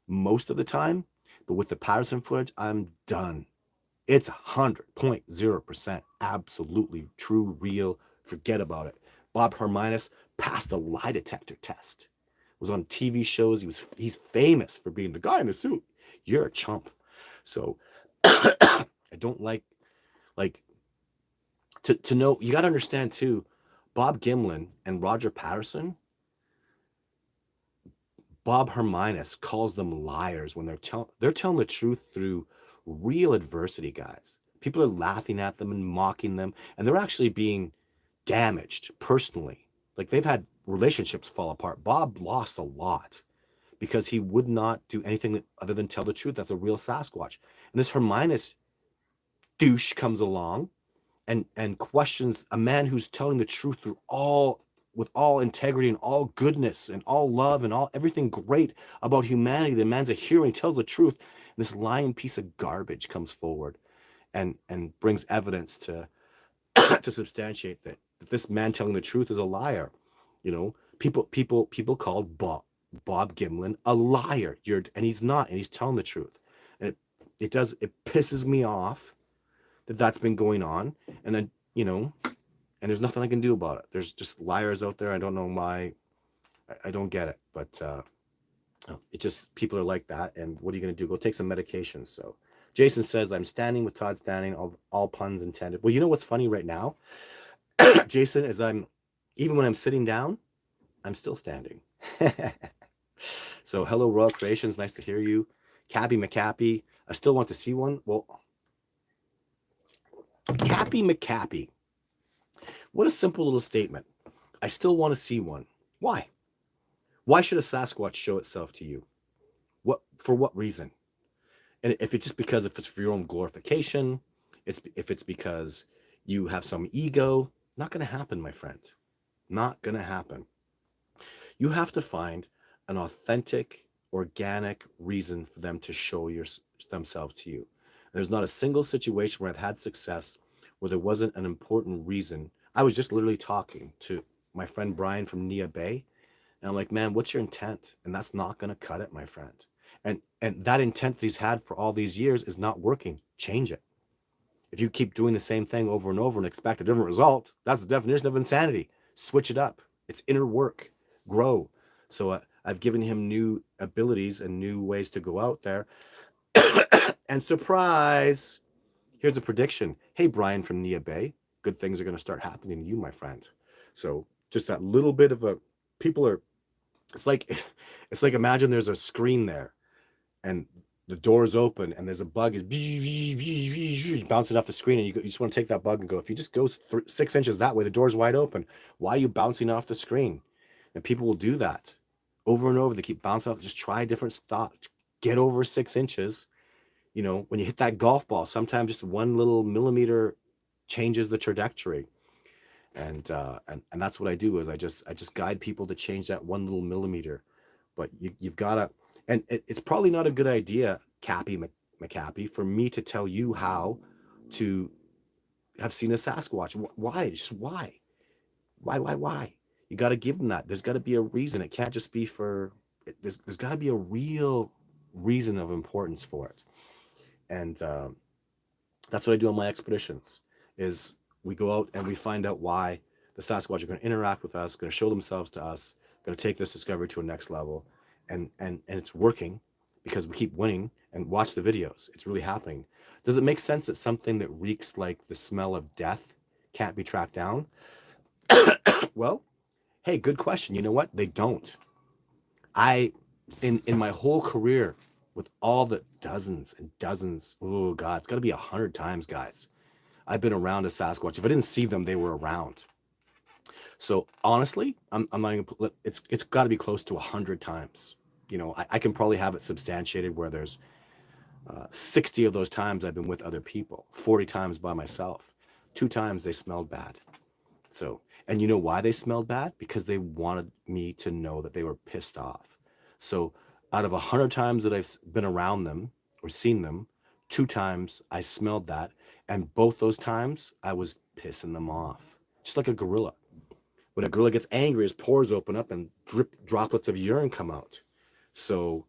A: most of the time, but with the Patterson footage, I'm done. It's 100.0% absolutely true, real. Forget about it. Bob Herminus passed a lie detector test. Was on TV shows. He's famous for being the guy in the suit. You're a chump. So I don't like to know. You got to understand too. Bob Gimlin and Roger Patterson. Bob Herminus calls them liars when they're telling the truth through real adversity, guys. People are laughing at them and mocking them, and they're actually being damaged personally. Like, they've had relationships fall apart. Bob lost a lot because he would not do anything other than tell the truth. That's a real Sasquatch. And this Herminus douche comes along and questions a man who's telling the truth with all integrity and all goodness and all love and all everything great about humanity. The man's a hero, and he tells the truth. And this lying piece of garbage comes forward and brings evidence to to substantiate that this man telling the truth is a liar. People called Bob Gimlin a liar. And he's not, and he's telling the truth. And it pisses me off that that's been going on. And then, and there's nothing I can do about it. There's just liars out there. I don't know why. I don't get it, but it just, people are like that. And what are you going to do? Go take some medications. So Jason says, I'm standing with Todd standing, all puns intended. Well, you know what's funny right now, Jason, is even when I'm sitting down, I'm still standing. So hello, Royal Creations. Nice to hear you. Cappy McCappy. I still want to see one. Well, Cappy McCappy. What a simple little statement. I still want to see one. Why? Why should a Sasquatch show itself to you? For what reason? And if it's for your own glorification, if it's because you have some ego, not going to happen, my friend. Not going to happen. You have to find an authentic, organic reason for them to show themselves to you. And there's not a single situation where I've had success where there wasn't an important reason. I was just literally talking to my friend Brian from Nia Bay, and I'm like, man, what's your intent? And that's not going to cut it, my friend. And that intent that he's had for all these years is not working. Change it. If you keep doing the same thing over and over and expect a different result, that's the definition of insanity. Switch it up. It's inner work. Grow. So I've given him new abilities and new ways to go out there. And surprise, here's a prediction. Hey, Brian from Nia Bay, good things are going to start happening to you, my friend. So just that little bit of people are It's like it's like imagine there's a screen there and the door's open and there's a bug is bouncing off the screen and you just want to take that bug and go. If you just go 6 inches that way, the door's wide open. Why are you bouncing off the screen? And people will do that over and over. They keep bouncing off. Just try different stuff. Get over 6 inches. You know, when you hit that golf ball, sometimes just 1 little millimeter changes the trajectory. And that's what I do is I just guide people to change that 1 little millimeter. But you've got to, and it's probably not a good idea, Cappy McCappy, for me to tell you how to have seen a Sasquatch. Why? Just why? Why? You got to give them that. There's got to be a reason. It can't just be for. There's got to be a real reason of importance for it. And that's what I do on my expeditions. Is we go out and we find out why the Sasquatch are going to interact with us, going to show themselves to us, going to take this discovery to a next level, and it's working because we keep winning. And watch the videos; it's really happening. Does it make sense that something that reeks like the smell of death can't be tracked down? Well, hey, good question. You know what? They don't. I, in my whole career, with all the dozens and dozens, oh God, it's got to be 100 times, guys. I've been around a Sasquatch. If I didn't see them, they were around. So honestly, I'm not even. It's got to be close to 100 times. You know, I can probably have it substantiated where there's 60 of those times I've been with other people, 40 times by myself. 2 times they smelled bad. So, and you know why they smelled bad? Because they wanted me to know that they were pissed off. So, out of 100 times that I've been around them or seen them, 2 times I smelled that. And both those times I was pissing them off. Just like a gorilla. When a gorilla gets angry, his pores open up and droplets of urine come out. So,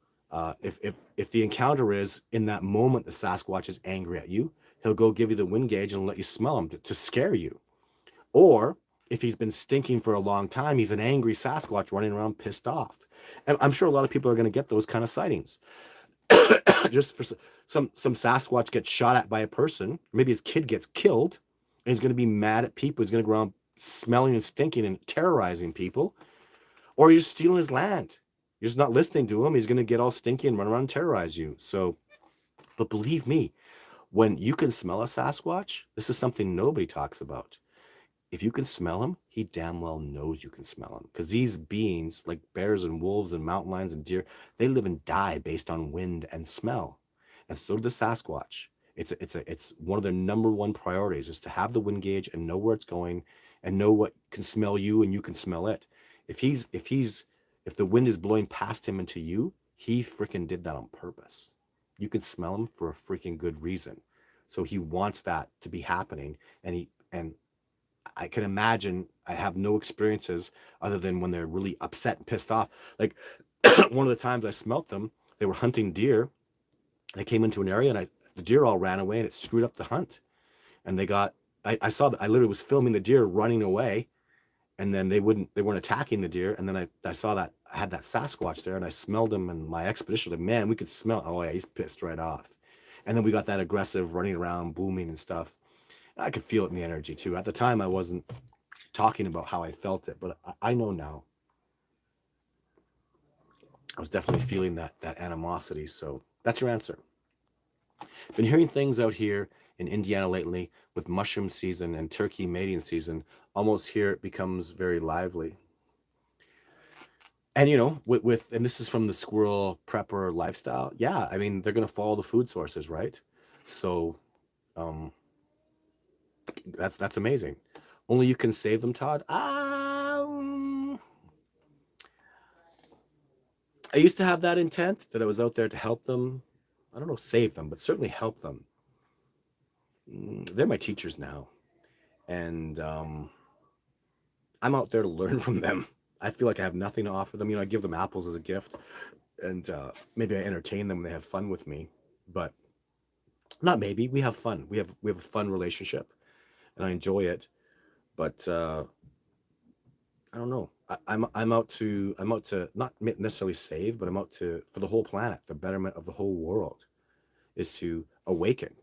A: if the encounter is in that moment the Sasquatch is angry at you, he'll go give you the wind gauge and let you smell him to scare you. Or if he's been stinking for a long time, he's an angry Sasquatch running around pissed off. And I'm sure a lot of people are going to get those kind of sightings. Just for some Sasquatch gets shot at by a person, maybe his kid gets killed, and he's going to be mad at people. He's going to go around smelling and stinking and terrorizing people. Or you're stealing his land. You're just not listening to him. He's going to get all stinky and run around and terrorize you. So, but believe me, when you can smell a Sasquatch, this is something nobody talks about. If you can smell him, he damn well knows you can smell him. Because these beings, like bears and wolves and mountain lions and deer, they live and die based on wind and smell. And so do the Sasquatch. It's one of their number one priorities is to have the wind gauge and know where it's going and know what can smell you and you can smell it. If the wind is blowing past him into you, he freaking did that on purpose. You can smell him for a freaking good reason. So he wants that to be happening, and I can imagine. I have no experiences other than when they're really upset and pissed off. Like one of the times I smelt them, they were hunting deer. They came into an area and the deer all ran away and it screwed up the hunt. And I saw that I literally was filming the deer running away, and then they weren't attacking the deer. And then I saw that I had that Sasquatch there and I smelled him, and my expedition, like, man, we could smell. Oh yeah, he's pissed right off. And then we got that aggressive running around, booming and stuff. And I could feel it in the energy too. At the time, I wasn't talking about how I felt it, but I know now. I was definitely feeling that animosity. So that's your answer. Been hearing things out here in Indiana lately with mushroom season and turkey mating season. Almost here it becomes very lively. And you know, and this is from the squirrel prepper lifestyle. Yeah, I mean they're gonna follow the food sources, right? So that's amazing. Only you can save them, Todd. I used to have that intent that I was out there to help them. I don't know, save them, but certainly help them. They're my teachers now, and I'm out there to learn from them. I feel like I have nothing to offer them. You know, I give them apples as a gift, and maybe I entertain them when they have fun with me. But not maybe. We have fun. We have a fun relationship, and I enjoy it. But I don't know. I'm out to not necessarily save, but I'm out to for the whole planet, the betterment of the whole world, is to awaken,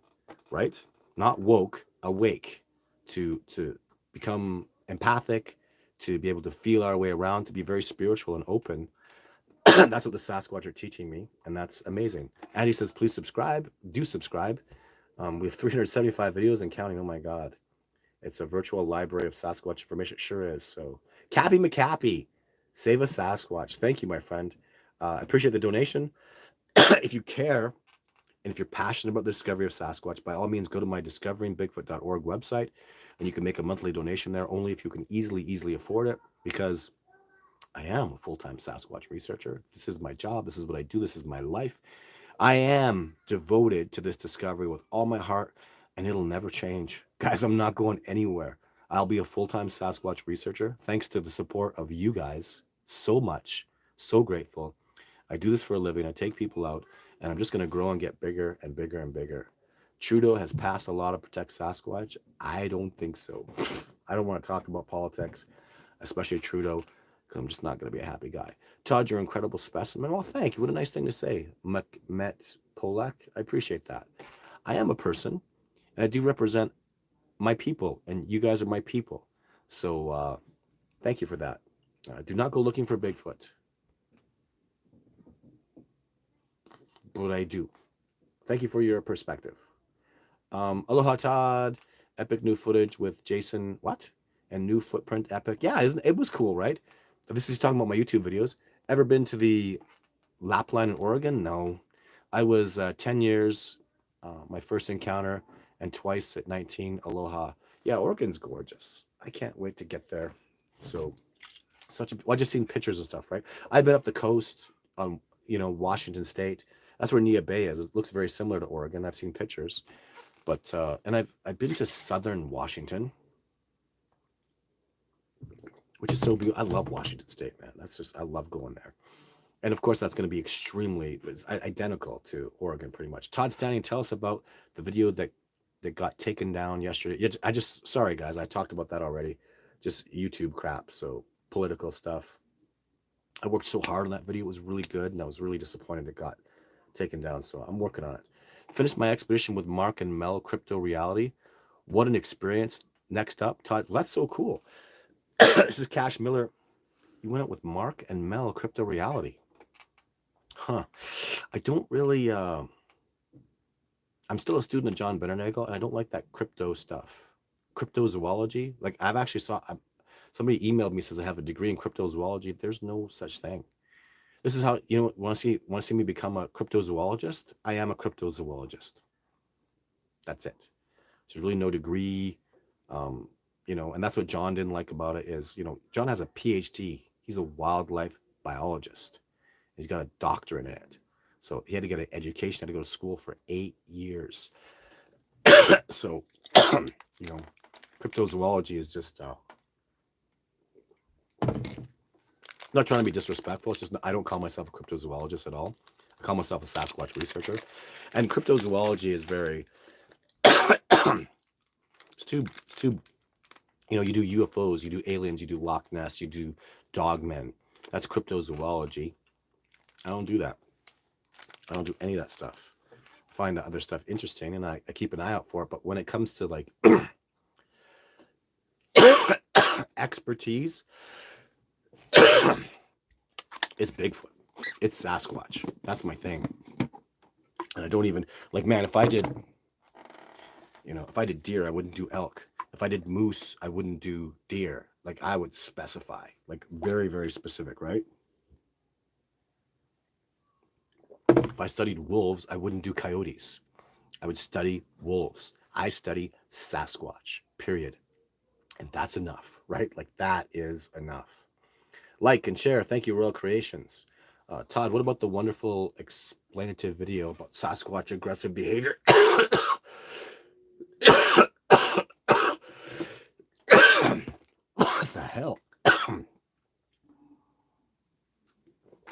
A: right? Not woke, awake, to become empathic, to be able to feel our way around, to be very spiritual and open, That's what the Sasquatch are teaching me, and that's amazing. Andy says, please subscribe. Do subscribe. We have 375 videos and counting. Oh my God. It's a virtual library of Sasquatch information. It sure is. So, Cappy McCappy, save a Sasquatch. Thank you, my friend. I appreciate the donation. If you care, and if you're passionate about the discovery of Sasquatch, by all means, go to my discoveringbigfoot.org website, and you can make a monthly donation there, only if you can easily afford it, because I am a full-time Sasquatch researcher. This is my job. This is what I do. This is my life. I am devoted to this discovery with all my heart, and it'll never change. Guys, I'm not going anywhere. I'll be a full-time Sasquatch researcher, thanks to the support of you guys so much. So grateful. I do this for a living. I take people out, and I'm just going to grow and get bigger and bigger and bigger. Trudeau has passed a law to protect Sasquatch. I don't think so. I don't want to talk about politics, especially Trudeau, because I'm just not going to be a happy guy. Todd, you're an incredible specimen. Well, thank you. What a nice thing to say. Met Polak. I appreciate that. I am a person, and I do represent my people, and you guys are my people. So thank you for that. Do not go looking for Bigfoot. But I do. Thank you for your perspective. Aloha, Todd. Epic new footage with Jason. What? And new footprint epic. Yeah, it was cool, right? This is talking about my YouTube videos. Ever been to the Lapland in Oregon? No. I was 10 years, my first encounter, and twice at 19. Aloha. Yeah, Oregon's gorgeous. I can't wait to get there. So, I just seen pictures and stuff, right? I've been up the coast on, Washington State. That's where Nia Bay is. It looks very similar to Oregon. I've seen pictures. But, and I've been to southern Washington, which is so beautiful. I love Washington State, man. I love going there. And of course, that's going to be it's identical to Oregon, pretty much. Todd Standing, tell us about the video that got taken down yesterday. Sorry, guys, I talked about that already. Just YouTube crap, so political stuff. I worked so hard on that video. It was really good, and I was really disappointed it got taken down, so I'm working on it. Finished my expedition with Mark and Mel, Crypto Reality. What an experience. Next up, Todd. Well, that's so cool. This is Cash Miller. You went out with Mark and Mel, Crypto Reality. Huh. I don't really... I'm still a student of John Benernagel, and I don't like that crypto stuff. Cryptozoology. Like, I've actually somebody emailed me, says I have a degree in cryptozoology. There's no such thing. This is how, want to see me become a cryptozoologist? I am a cryptozoologist. That's it. There's really no degree, and that's what John didn't like about it is, John has a PhD. He's a wildlife biologist. He's got a doctorate in it. So he had to get an education, had to go to school for 8 years. So, cryptozoology is just, not trying to be disrespectful. It's just, I don't call myself a cryptozoologist at all. I call myself a Sasquatch researcher. And cryptozoology is very, it's too, you do UFOs, you do aliens, you do Loch Ness, you do dogmen. That's cryptozoology. I don't do that. I don't do any of that stuff. I find that other stuff interesting, and I keep an eye out for it. But when it comes to like expertise, it's Bigfoot. It's Sasquatch. That's my thing. And I don't even man, if I did deer, I wouldn't do elk. If I did moose, I wouldn't do deer. I would specify, very, very specific, right? If I studied wolves, I wouldn't do coyotes. I would study wolves. I study Sasquatch, period. And that's enough, right? That is enough. Like and share. Thank you, Royal Creations. Todd, what about the wonderful explanative video about Sasquatch aggressive behavior? What the hell?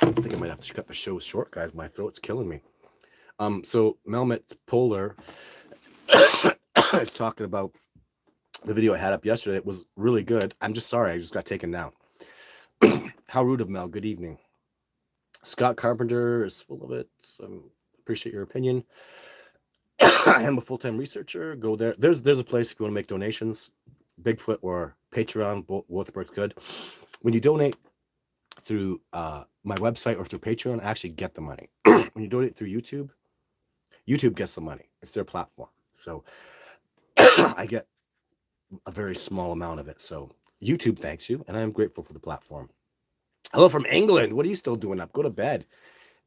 A: I think I might have to cut the show short, guys. My throat's killing me. So Melmet Polar is talking about the video I had up yesterday. It was really good. I'm just sorry. I just got taken down. How rude of Mel. Good evening. Scott Carpenter is full of it. Appreciate your opinion. I am a full-time researcher. Go there. There's a place if you want to make donations. Bigfoot or Patreon, both works good. When you donate, through my website or through Patreon, I actually get the money. When you donate through YouTube, YouTube gets the money. It's their platform. So I get a very small amount of it. So YouTube thanks you, and I am grateful for the platform. Hello from England. What are you still doing up? Go to bed.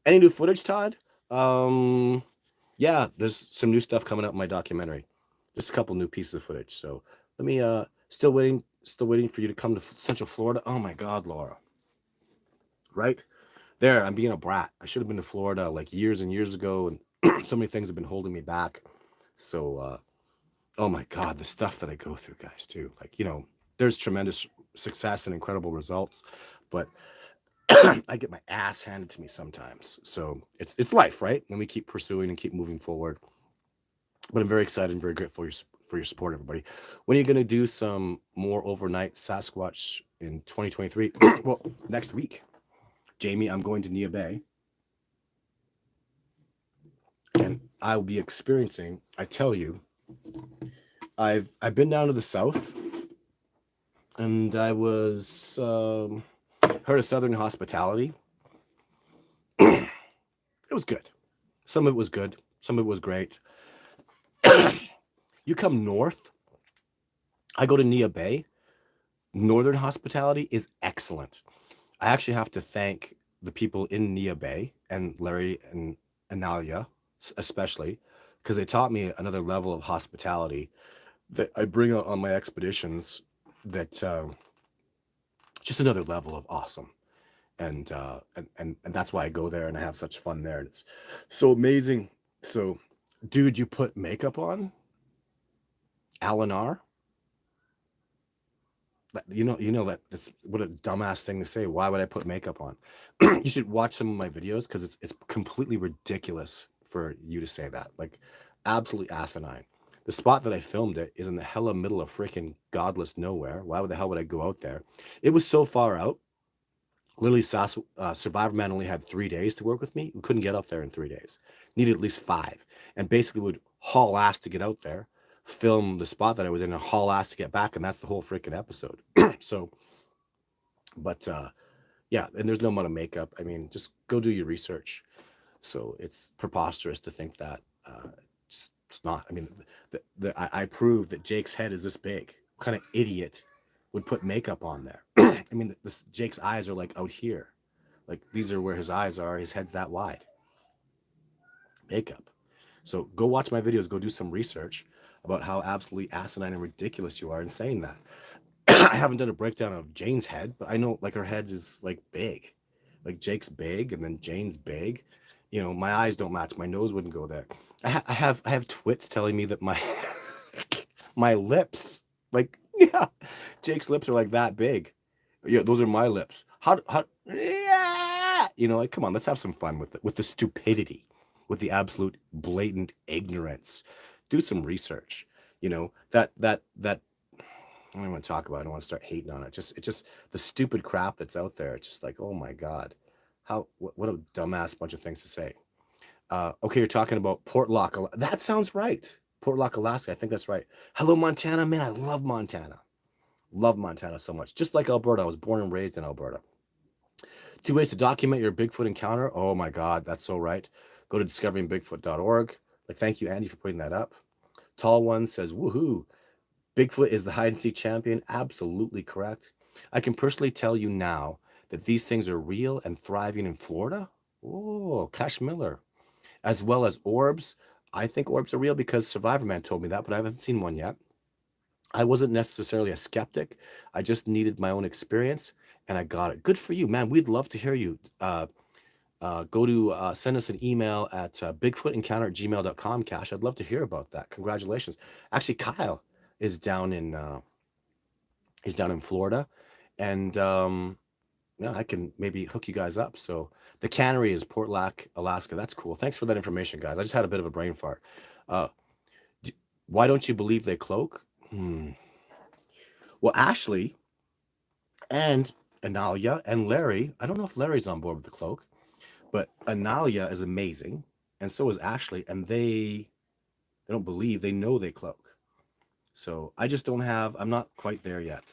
A: Any new footage, Todd? Yeah, there's some new stuff coming up in my documentary. Just a couple new pieces of footage. So let me still waiting for you to come to Central Florida. Oh my God, Laura. Right? There, I'm being a brat. I should have been to Florida like years and years ago, and so many things have been holding me back. So oh my God, the stuff that I go through, guys, too. Like, there's tremendous success and incredible results, but I get my ass handed to me sometimes. So it's life, right? And we keep pursuing and keep moving forward. But I'm very excited and very grateful for your support, everybody. When are you going to do some more overnight Sasquatch in 2023? Well, next week, Jamie, I'm going to Nia Bay, and I'll be experiencing. I tell you, I've been down to the south, and I was heard of Southern hospitality. It was good. Some of it was good. Some of it was great. You come north, I go to Nia Bay. Northern hospitality is excellent. I actually have to thank the people in Nia Bay and Larry and Analia, especially, because they taught me another level of hospitality that I bring out on my expeditions. That just another level of awesome, and that's why I go there and I have such fun there. And it's so amazing. So, dude, you put makeup on? Alan R. You know that's what a dumbass thing to say. Why would I put makeup on? You should watch some of my videos because it's completely ridiculous for you to say that. Like, absolutely asinine. The spot that I filmed it is in the hella middle of freaking godless nowhere. Why the hell would I go out there? It was so far out. Literally, Survivor Man only had 3 days to work with me. We couldn't get up there in 3 days. Needed at least 5, and basically would haul ass to get out there, film the spot that I was in, and haul ass to get back, and that's the whole freaking episode. So, but yeah, and there's no amount of makeup. I mean, just go do your research. So it's preposterous to think that it's not. I mean, I proved that Jake's head is this big. What kind of idiot would put makeup on there? I mean, Jake's eyes are like out here. Like, these are where his eyes are. His head's that wide. Makeup. So go watch my videos. Go do some research about how absolutely asinine and ridiculous you are in saying that. I haven't done a breakdown of Jane's head, but I know like her head is like big. Like Jake's big and then Jane's big. My eyes don't match. My nose wouldn't go there. I have twits telling me that my my lips, like, yeah, Jake's lips are like that big. Yeah, those are my lips. How yeah, like, come on, let's have some fun with the stupidity, with the absolute blatant ignorance. Do some research. That I don't want to talk about it. I don't want to start hating on it. It's just the stupid crap that's out there. It's just like, oh my God, what a dumbass bunch of things to say. Okay, you're talking about Portlock. That sounds right. Portlock, Alaska. I think that's right. Hello, Montana. Man, I love Montana. Love Montana so much. Just like Alberta. I was born and raised in Alberta. 2 ways to document your Bigfoot encounter. Oh my God, that's so right. Go to discoveringbigfoot.org. Like, thank you, Andy, for putting that up. Tall One says, woohoo. Bigfoot is the hide-and-seek champion. Absolutely correct. I can personally tell you now that these things are real and thriving in Florida. Oh, Cash Miller. As well as orbs. I think orbs are real because Survivor Man told me that, but I haven't seen one yet. I wasn't necessarily a skeptic. I just needed my own experience, and I got it. Good for you, man. We'd love to hear you. Go to send us an email at bigfootencounter@gmail.com, Cash. I'd love to hear about that. Congratulations. Actually, Kyle is down in Florida, and yeah, I can maybe hook you guys up. So the cannery is Portlock, Alaska. That's cool. Thanks for that information, guys. I just had a bit of a brain fart. Why don't you believe they cloak? Well, Ashley and Analia and Larry, I don't know if Larry's on board with the cloak, but Analia is amazing, and so is Ashley, and they don't believe, they know they cloak. So I'm not quite there yet.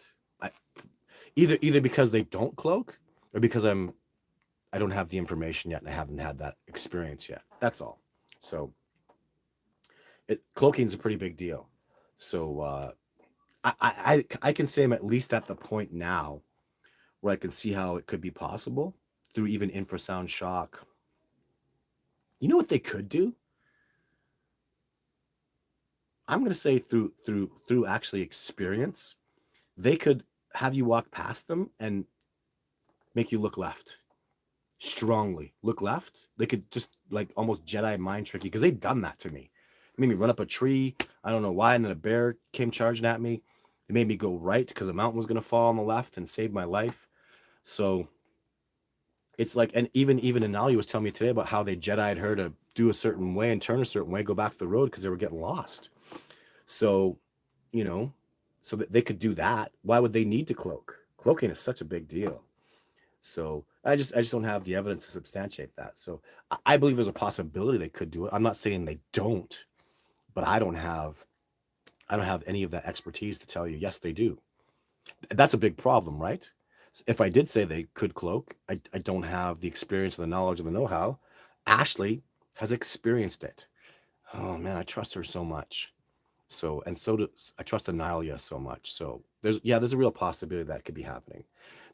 A: Either because they don't cloak, or because I don't have the information yet and I haven't had that experience yet. That's all. So cloaking is a pretty big deal. So I can say I'm at least at the point now where I can see how it could be possible through even infrasound shock. You know what they could do? I'm going to say through actually experience, they could have you walk past them and make you look left. Strongly look left. They could just like almost Jedi mind trick you, because they've done that to me. They made me run up a tree. I don't know why, and then a bear came charging at me. They made me go right because a mountain was going to fall on the left and save my life. So it's like, and even Anali was telling me today about how they Jedi'd her to do a certain way and turn a certain way, go back to the road because they were getting lost. So, you know, so that they could do that. Why would they need to cloak? Cloaking is such a big deal. So I just don't have the evidence to substantiate that. So I believe there's a possibility they could do it. I'm not saying they don't, but I don't have any of that expertise to tell you yes they do. That's a big problem, right? If I did say they could cloak, I don't have the experience, the knowledge, and the know-how. Ashley has experienced it. Oh man, I trust her so much. So, and so do I trust Analia so much. So there's a real possibility that could be happening.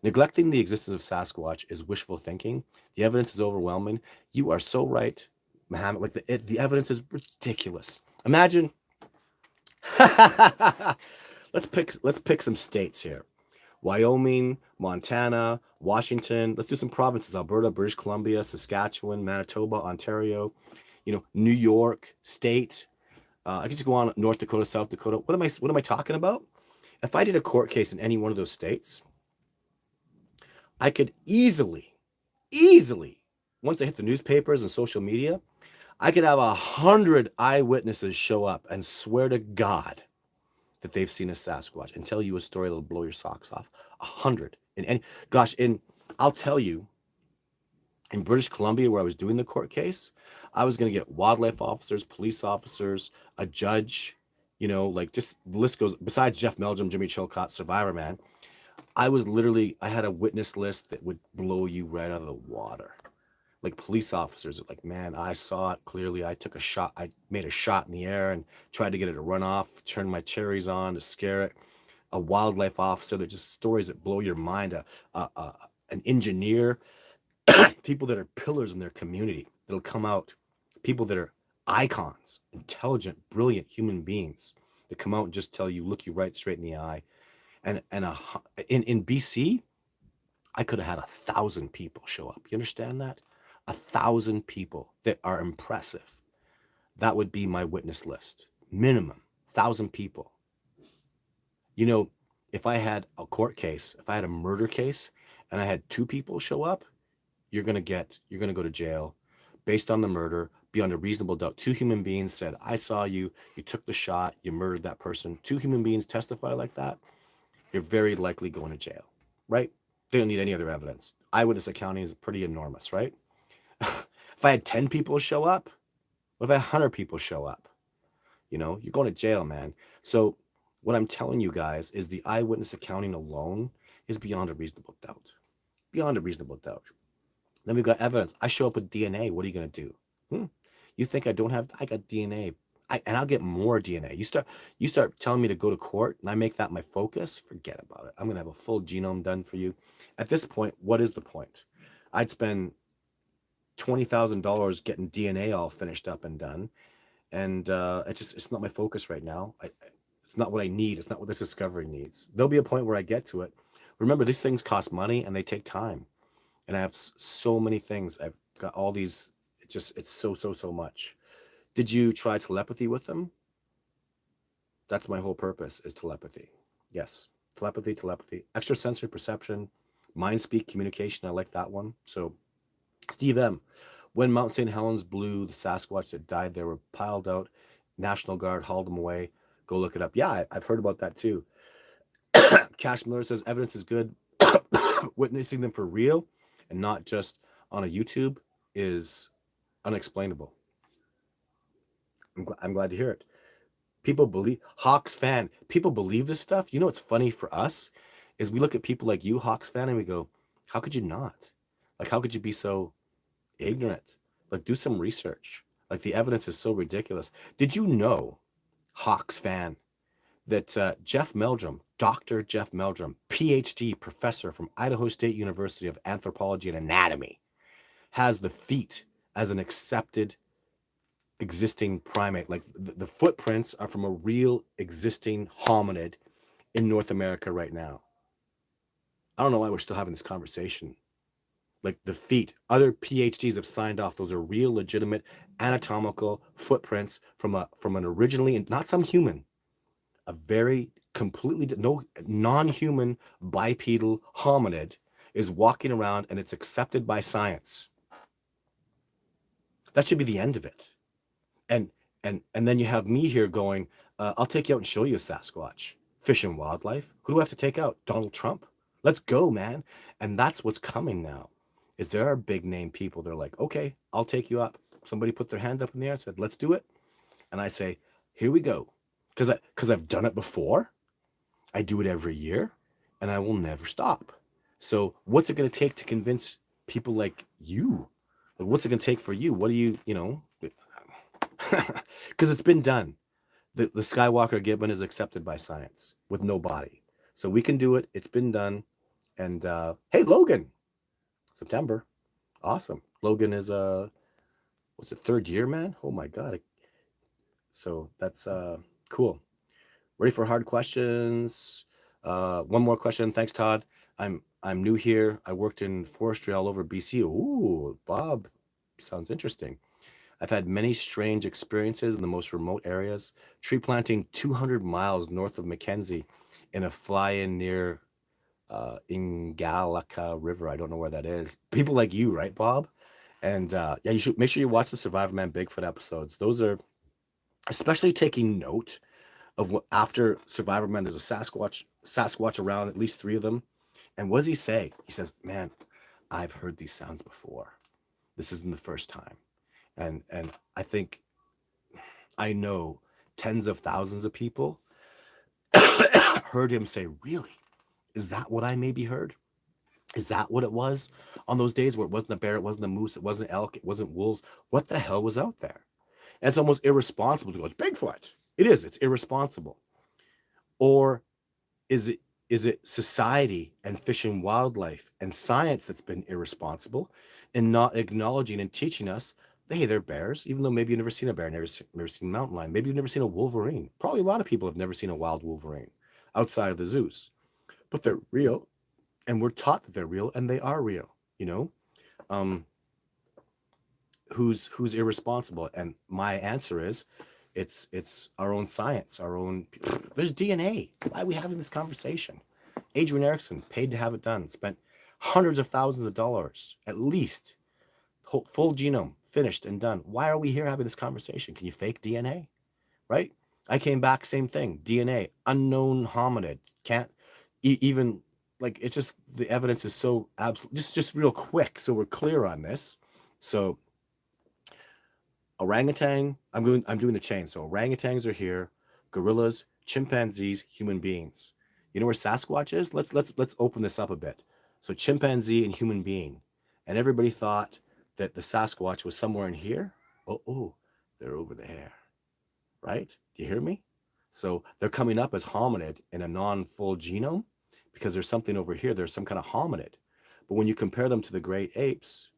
A: Neglecting the existence of Sasquatch is wishful thinking. The evidence is overwhelming. You are so right, Muhammad. Like the evidence is ridiculous. Imagine. let's pick some states here. Wyoming, Montana, Washington. Let's do some provinces: Alberta, British Columbia, Saskatchewan, Manitoba, Ontario. New York State. I could just go on North Dakota, South Dakota. What am I talking about? If I did a court case in any one of those states, I could easily, once I hit the newspapers and social media, I could have 100 eyewitnesses show up and swear to God that they've seen a Sasquatch and tell you a story that'll blow your socks off. 100. I'll tell you, in British Columbia, where I was doing the court case, I was going to get wildlife officers, police officers, a judge, like just the list goes. Besides Jeff Meldrum, Jimmy Chilcott, Survivor Man, I had a witness list that would blow you right out of the water. Like police officers are like, man, I saw it clearly. I took a shot. I made a shot in the air and tried to get it to run off, turn my cherries on to scare it. A wildlife officer, that just stories that blow your mind. An engineer, people that are pillars in their community that'll come out, people that are icons, intelligent, brilliant human beings that come out and just tell you, look you right straight in the eye. And in BC, I could have had 1,000 people show up. You understand that? 1,000 people that are impressive. That would be my witness list. Minimum 1,000 people. If I had a court case, if I had a murder case and I had 2 people show up, you're going to go to jail based on the murder, beyond a reasonable doubt. 2 human beings said, I saw you, you took the shot, you murdered that person. 2 human beings testify like that, you're very likely going to jail, right? They don't need any other evidence. Eyewitness accounting is pretty enormous, right? If I had 10 people show up, what if I had 100 people show up? You're going to jail, man. So what I'm telling you guys is the eyewitness accounting alone is beyond a reasonable doubt. Beyond a reasonable doubt. Then we've got evidence. I show up with DNA. What are you going to do? You think I got DNA. And I'll get more DNA. You start telling me to go to court and I make that my focus, forget about it. I'm going to have a full genome done for you. At this point, what is the point? I'd spend $20,000 getting DNA all finished up and done. And it's not my focus right now. It's not what I need. It's not what this discovery needs. There'll be a point where I get to it. Remember, these things cost money and they take time. And I have so many things. I've got all these. It's so much. Did you try telepathy with them? That's my whole purpose, is telepathy. Yes, telepathy. Extrasensory perception, mind speak communication. I like that one. So, Steve M. When Mount St. Helens blew, the Sasquatch that died there were piled out. National Guard hauled them away. Go look it up. Yeah, I've heard about that too. Cash Miller says evidence is good. Witnessing them for real and not just on a YouTube is unexplainable. I'm glad to hear it. People believe, Hawks fan, people believe this stuff. What's funny for us is we look at people like you, Hawks fan, and we go, How could you not? Like, how could you be so ignorant? Like, do some research. Like, the evidence is so ridiculous. Did you know, Hawks fan, that Jeff Meldrum, Dr. Jeff Meldrum, PhD professor from Idaho State University of Anthropology and Anatomy, has the feet as an accepted existing primate? Like, the footprints are from a real existing hominid in North America right now. I don't know why we're still having this conversation. Like, the feet, other PhDs have signed off. Those are real, legitimate anatomical footprints from an originally, not some human, a very completely no non-human bipedal hominid is walking around, and it's accepted by science. That should be the end of it. And then you have me here going, I'll take you out and show you a Sasquatch. Fish and Wildlife. Who do I have to take out? Donald Trump. Let's go, man. And that's what's coming now. Is there are big name people. They're like, okay, I'll take you up. Somebody put their hand up in the air and said, let's do it. And I say, here we go. Because I've done it before. I do it every year, and I will never stop. So what's it going to take to convince people like you? What's it going to take for you? What do you know? Because it's been done. The Skywalker Gibbon is accepted by science with no body. So we can do it. It's been done. And hey, Logan, September. Awesome. Logan is, what's it, third year, man? Oh my God. So that's cool. Ready for hard questions? One more question. Thanks, Todd. I'm new here. I worked in forestry all over BC. Ooh, Bob, sounds interesting. I've had many strange experiences in the most remote areas. Tree planting 200 miles north of Mackenzie in a fly-in near Ingalaka River. I don't know where that is. People like you, right, Bob? And yeah, you should make sure you watch the Survivor Man Bigfoot episodes. Those are especially taking note of what after Survivor Man, there's a Sasquatch around, at least 3 of them. And what does he say? He says, man, I've heard these sounds before. This isn't the first time. And I think I know tens of thousands of people heard him say, really? Is that what I maybe heard? Is that what it was on those days where it wasn't a bear, it wasn't a moose, it wasn't elk, it wasn't wolves? What the hell was out there? And it's almost irresponsible to go, it's Bigfoot. It is. It's irresponsible. Or is it society and fish and wildlife and science that's been irresponsible and not acknowledging and teaching us, hey, they're bears, even though maybe you've never seen a bear, never seen a mountain lion. Maybe you've never seen a wolverine. Probably a lot of people have never seen a wild wolverine outside of the zoos. But they're real, and we're taught that they're real, and they are real, Who's irresponsible? And my answer is, it's our own science, our own. There's DNA. Why are we having this conversation? Adrian Erickson paid to have it done, spent hundreds of thousands of dollars, at least, full genome finished and done. Why are we here having this conversation? Can you fake DNA? Right? I came back, same thing. DNA, unknown hominid. Can't even, like, it's just, the evidence is so absolute. Just real quick, so we're clear on this. So orangutan, I'm doing the chain. So orangutans are here, gorillas, chimpanzees, human beings. You know where Sasquatch is? Let's open this up a bit. So chimpanzee and human being, and everybody thought that the Sasquatch was somewhere in here. Oh, they're over there, right? Do you hear me? So they're coming up as hominid in a non-full genome because there's something over here. There's some kind of hominid, but when you compare them to the great apes,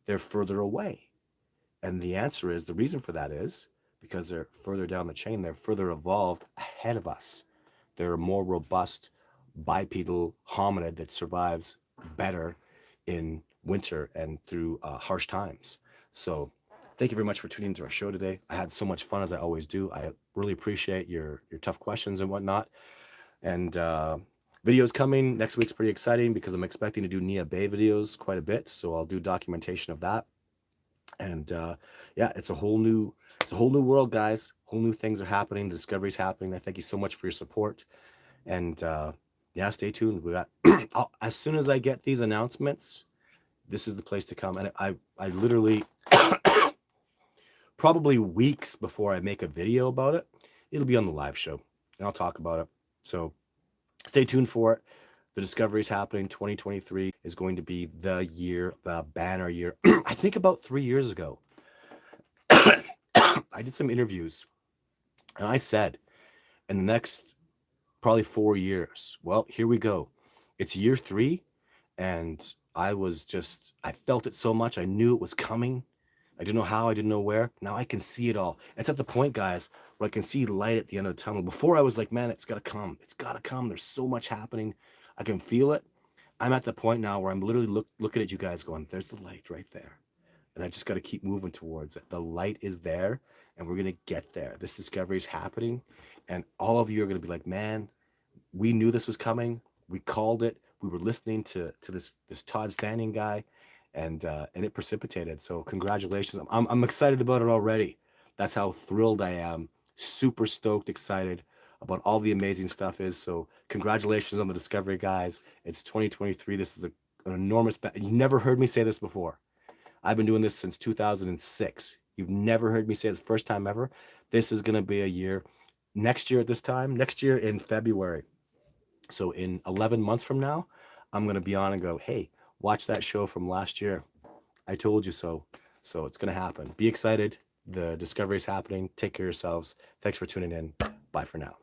A: they're further away. And the answer is, the reason for that is because they're further down the chain. They're further evolved ahead of us. They're a more robust bipedal hominid that survives better in winter and through harsh times. So thank you very much for tuning into our show today. I had so much fun, as I always do. I really appreciate your tough questions and whatnot. And videos coming. Next week's pretty exciting because I'm expecting to do Nia Bay videos quite a bit. So I'll do documentation of that. And yeah, it's a whole new world, guys. Whole new things are happening. The discovery's happening. I thank you so much for your support. And yeah, stay tuned. We got as soon as I get these announcements, this is the place to come. And I literally probably weeks before I make a video about it, it'll be on the live show and I'll talk about it. So stay tuned for it. The discovery is happening. 2023 is going to be the year, the banner year. I think about 3 years ago, I did some interviews and I said, in the next probably 4 years, well, here we go. It's year 3. And I felt it so much. I knew it was coming. I didn't know how, I didn't know where. Now I can see it all. It's at the point, guys, where I can see light at the end of the tunnel. Before I was like, man, it's got to come. It's got to come. There's so much happening. I can feel it. I'm at the point now where I'm literally looking at you guys going, there's the light right there. And I just got to keep moving towards it. The light is there, and we're going to get there. This discovery is happening, and all of you are going to be like, man, we knew this was coming. We called it. We were listening to this Todd Standing guy, and it precipitated. So congratulations. I'm excited about it already. That's how thrilled I am. Super stoked, excited about all the amazing stuff is. So congratulations on the discovery, guys. It's 2023. This is an enormous. You never heard me say this before. I've been doing this since 2006. You've never heard me say this, first time ever. This is going to be a year. Next year at this time, next year in February. So in 11 months from now, I'm going to be on and go, hey, watch that show from last year. I told you so. So it's going to happen. Be excited. The discovery is happening. Take care of yourselves. Thanks for tuning in. Bye for now.